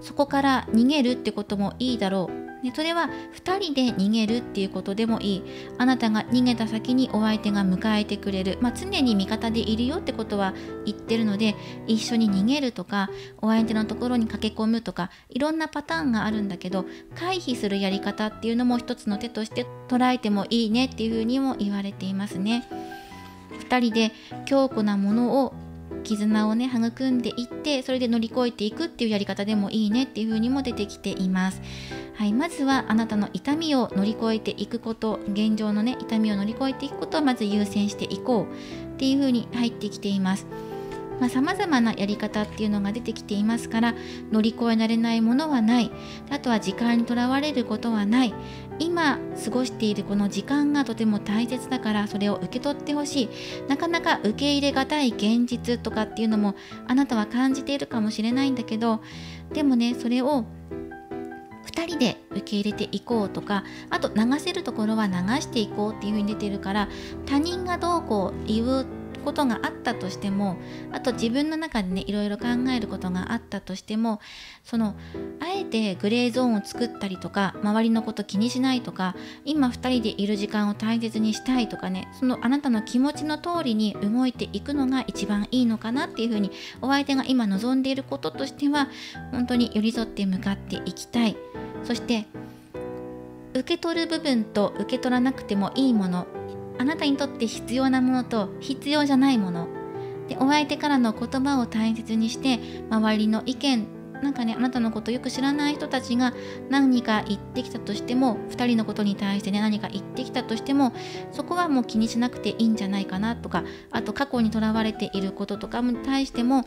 そこから逃げるってこともいいだろう、ね、それは2人で逃げるっていうことでもいい。あなたが逃げた先にお相手が迎えてくれる、常に味方でいるよってことは言ってるので、一緒に逃げるとかお相手のところに駆け込むとかいろんなパターンがあるんだけど、回避するやり方っていうのも一つの手として捉えてもいいねっていうふうにも言われていますね。2人で強固なものを絆をね育んでいって、それで乗り越えていくっていうやり方でもいいねっていう風にも出てきています。はい、まずはあなたの痛みを乗り越えていくこと、現状のね痛みを乗り越えていくことをまず優先していこうっていう風に入ってきています。様々なやり方っていうのが出てきていますから、乗り越えられないものはない、あとは時間にとらわれることはない、今過ごしているこの時間がとても大切だから、それを受け取ってほしい。なかなか受け入れがたい現実とかっていうのもあなたは感じているかもしれないんだけど、でもねそれを2人で受け入れていこうとか、あと流せるところは流していこうっていう風に出てるから、他人がどうこう言うことがあったとしても、あと自分の中でねいろいろ考えることがあったとしても、あえてグレーゾーンを作ったりとか、周りのこと気にしないとか、今2人でいる時間を大切にしたいとかね、あなたの気持ちの通りに動いていくのが一番いいのかなっていうふうに、お相手が今望んでいることとしては本当に寄り添って向かっていきたい。そして受け取る部分と受け取らなくてもいいもの、あなたにとって必要なものと必要じゃないもので、お相手からの言葉を大切にして、周りの意見なんかね、あなたのことよく知らない人たちが何か言ってきたとしても、2人のことに対してね何か言ってきたとしても、そこはもう気にしなくていいんじゃないかなとか、あと過去にとらわれていることとかに対しても、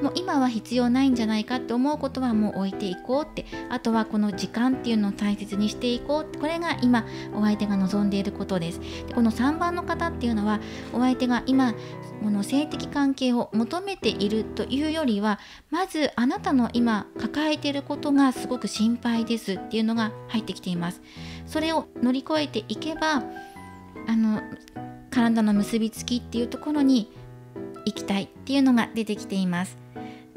もう今は必要ないんじゃないかって思うことはもう置いていこうって、あとはこの時間っていうのを大切にしていこうって、これが今お相手が望んでいることです。でこの3番の方っていうのは、お相手が今この性的関係を求めているというよりは、まずあなたの今抱えていることがすごく心配ですっていうのが入ってきています。それを乗り越えていけば、体の結びつきっていうところに行きたいっていうのが出てきています。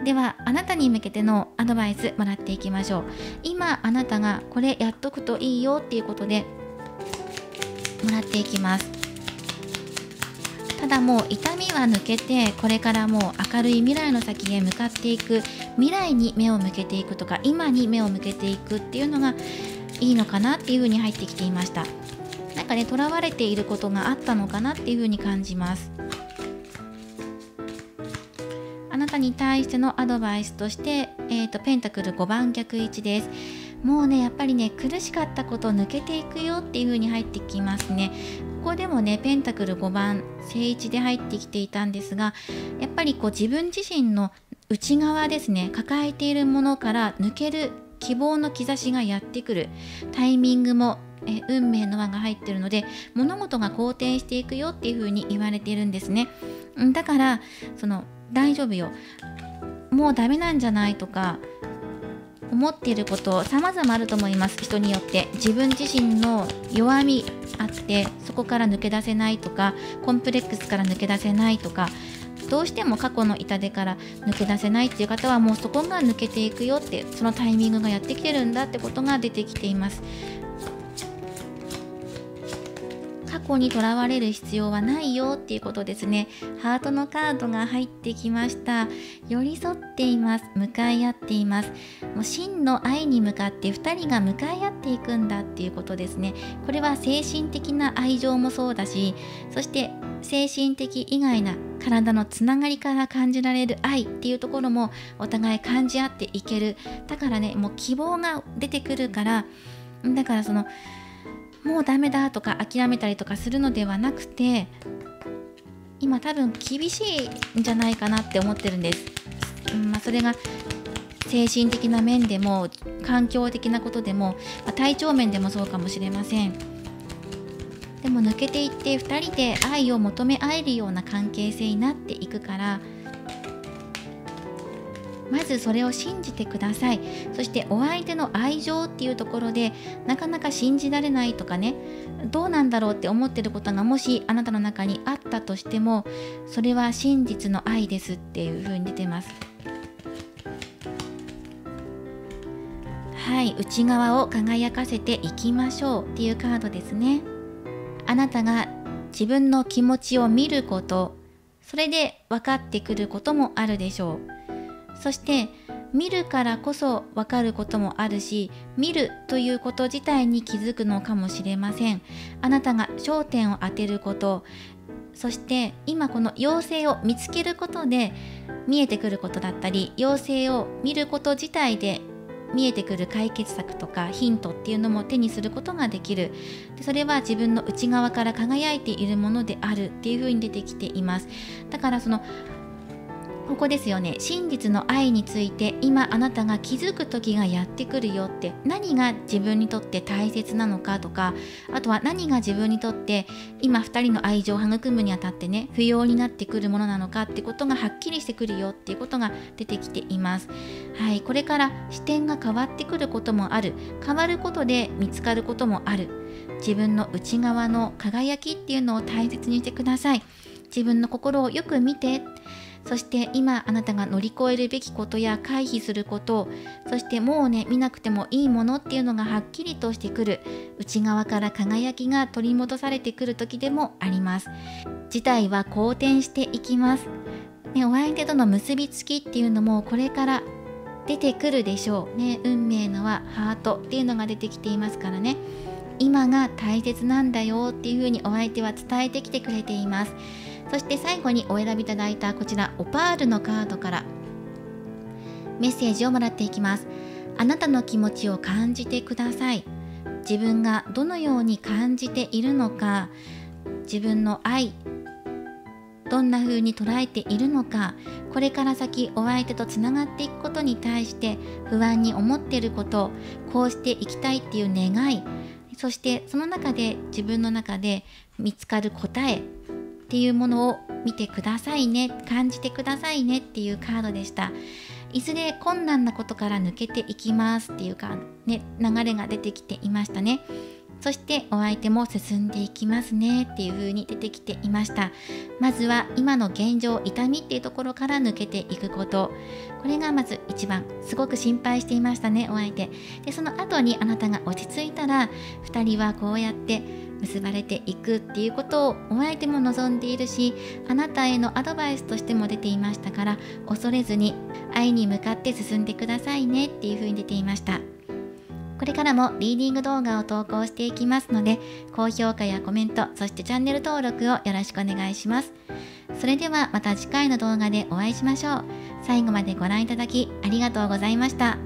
ではあなたに向けてのアドバイスもらっていきましょう。今あなたがこれやっとくといいよっていうことでもらっていきます。ただもう痛みは抜けて、これからもう明るい未来の先へ向かっていく、未来に目を向けていくとか、今に目を向けていくっていうのがいいのかなっていう風に入ってきていました。なんかね、とらわれていることがあったのかなっていう風に感じます。あなたに対してのアドバイスとして、ペンタクル5番逆位置です。もうねやっぱりね苦しかったことを抜けていくよっていう風に入ってきますね。ここでもねペンタクル5番正位置で入ってきていたんですが、やっぱりこう自分自身の内側ですね、抱えているものから抜ける希望の兆しがやってくるタイミングも運命の輪が入っているので、物事が好転していくよっていう風に言われているんですね。だから大丈夫よ、もうダメなんじゃないとか思っていること様々あると思います。人によって自分自身の弱みあって、そこから抜け出せないとか、コンプレックスから抜け出せないとか、どうしても過去の痛手から抜け出せないっていう方は、もうそこが抜けていくよって、そのタイミングがやってきてるんだってことが出てきています。過去にとらわれる必要はないよっていうことですね。ハートのカードが入ってきました。寄り添っています。向かい合っています。もう真の愛に向かって2人が向かい合っていくんだっていうことですね。これは精神的な愛情もそうだし、そして精神的以外な体のつながりから感じられる愛っていうところもお互い感じ合っていける。だからね、もう希望が出てくるから、だからもうダメだとか諦めたりとかするのではなくて、今多分厳しいんじゃないかなって思ってるんです。それが精神的な面でも環境的なことでも、体調面でもそうかもしれません。でも抜けていって2人で愛を求め合えるような関係性になっていくから、まずそれを信じてください。そしてお相手の愛情っていうところでなかなか信じられないとかね、どうなんだろうって思ってることがもしあなたの中にあったとしても、それは真実の愛ですっていう風に出てます。はい、内側を輝かせていきましょうっていうカードですね。あなたが自分の気持ちを見ること、それで分かってくることもあるでしょう。そして見るからこそ分かることもあるし、見るということ自体に気づくのかもしれません。あなたが焦点を当てること、そして今この妖精を見つけることで見えてくることだったり、妖精を見ること自体で見えてくる解決策とかヒントっていうのも手にすることができる。でそれは自分の内側から輝いているものであるっていうふうに出てきています。だからここですよね。真実の愛について今あなたが気づく時がやってくるよって、何が自分にとって大切なのかとか、あとは何が自分にとって今2人の愛情を育むにあたってね、不要になってくるものなのかってことがはっきりしてくるよっていうことが出てきています。はい、これから視点が変わってくることもある。変わることで見つかることもある。自分の内側の輝きっていうのを大切にしてください。自分の心をよく見て、そして今あなたが乗り越えるべきことや回避すること、そしてもうね見なくてもいいものっていうのがはっきりとしてくる、内側から輝きが取り戻されてくる時でもあります。事態は好転していきます、ね、お相手との結びつきっていうのもこれから出てくるでしょうね。運命の輪ハートっていうのが出てきていますからね、今が大切なんだよっていうふうにお相手は伝えてきてくれています。そして最後にお選びいただいたこちらオパールのカードからメッセージをもらっていきます。あなたの気持ちを感じてください。自分がどのように感じているのか、自分の愛どんな風に捉えているのか、これから先お相手とつながっていくことに対して不安に思っていること、こうしていきたいっていう願い、そしてその中で自分の中で見つかる答えっていうものを見てくださいね、感じてくださいねっていうカードでした。いずれ困難なことから抜けていきますっていうか、ね、流れが出てきていましたね。そしてお相手も進んでいきますねっていう風に出てきていました。まずは今の現状、痛みっていうところから抜けていくこと、これがまず一番。すごく心配していましたね、お相手で。その後にあなたが落ち着いたら2人はこうやって結ばれていくっていうことをお相手も望んでいるし、あなたへのアドバイスとしても出ていましたから、恐れずに愛に向かって進んでくださいねっていう風に出ていました。これからもリーディング動画を投稿していきますので、高評価やコメント、そしてチャンネル登録をよろしくお願いします。それではまた次回の動画でお会いしましょう。最後までご覧いただきありがとうございました。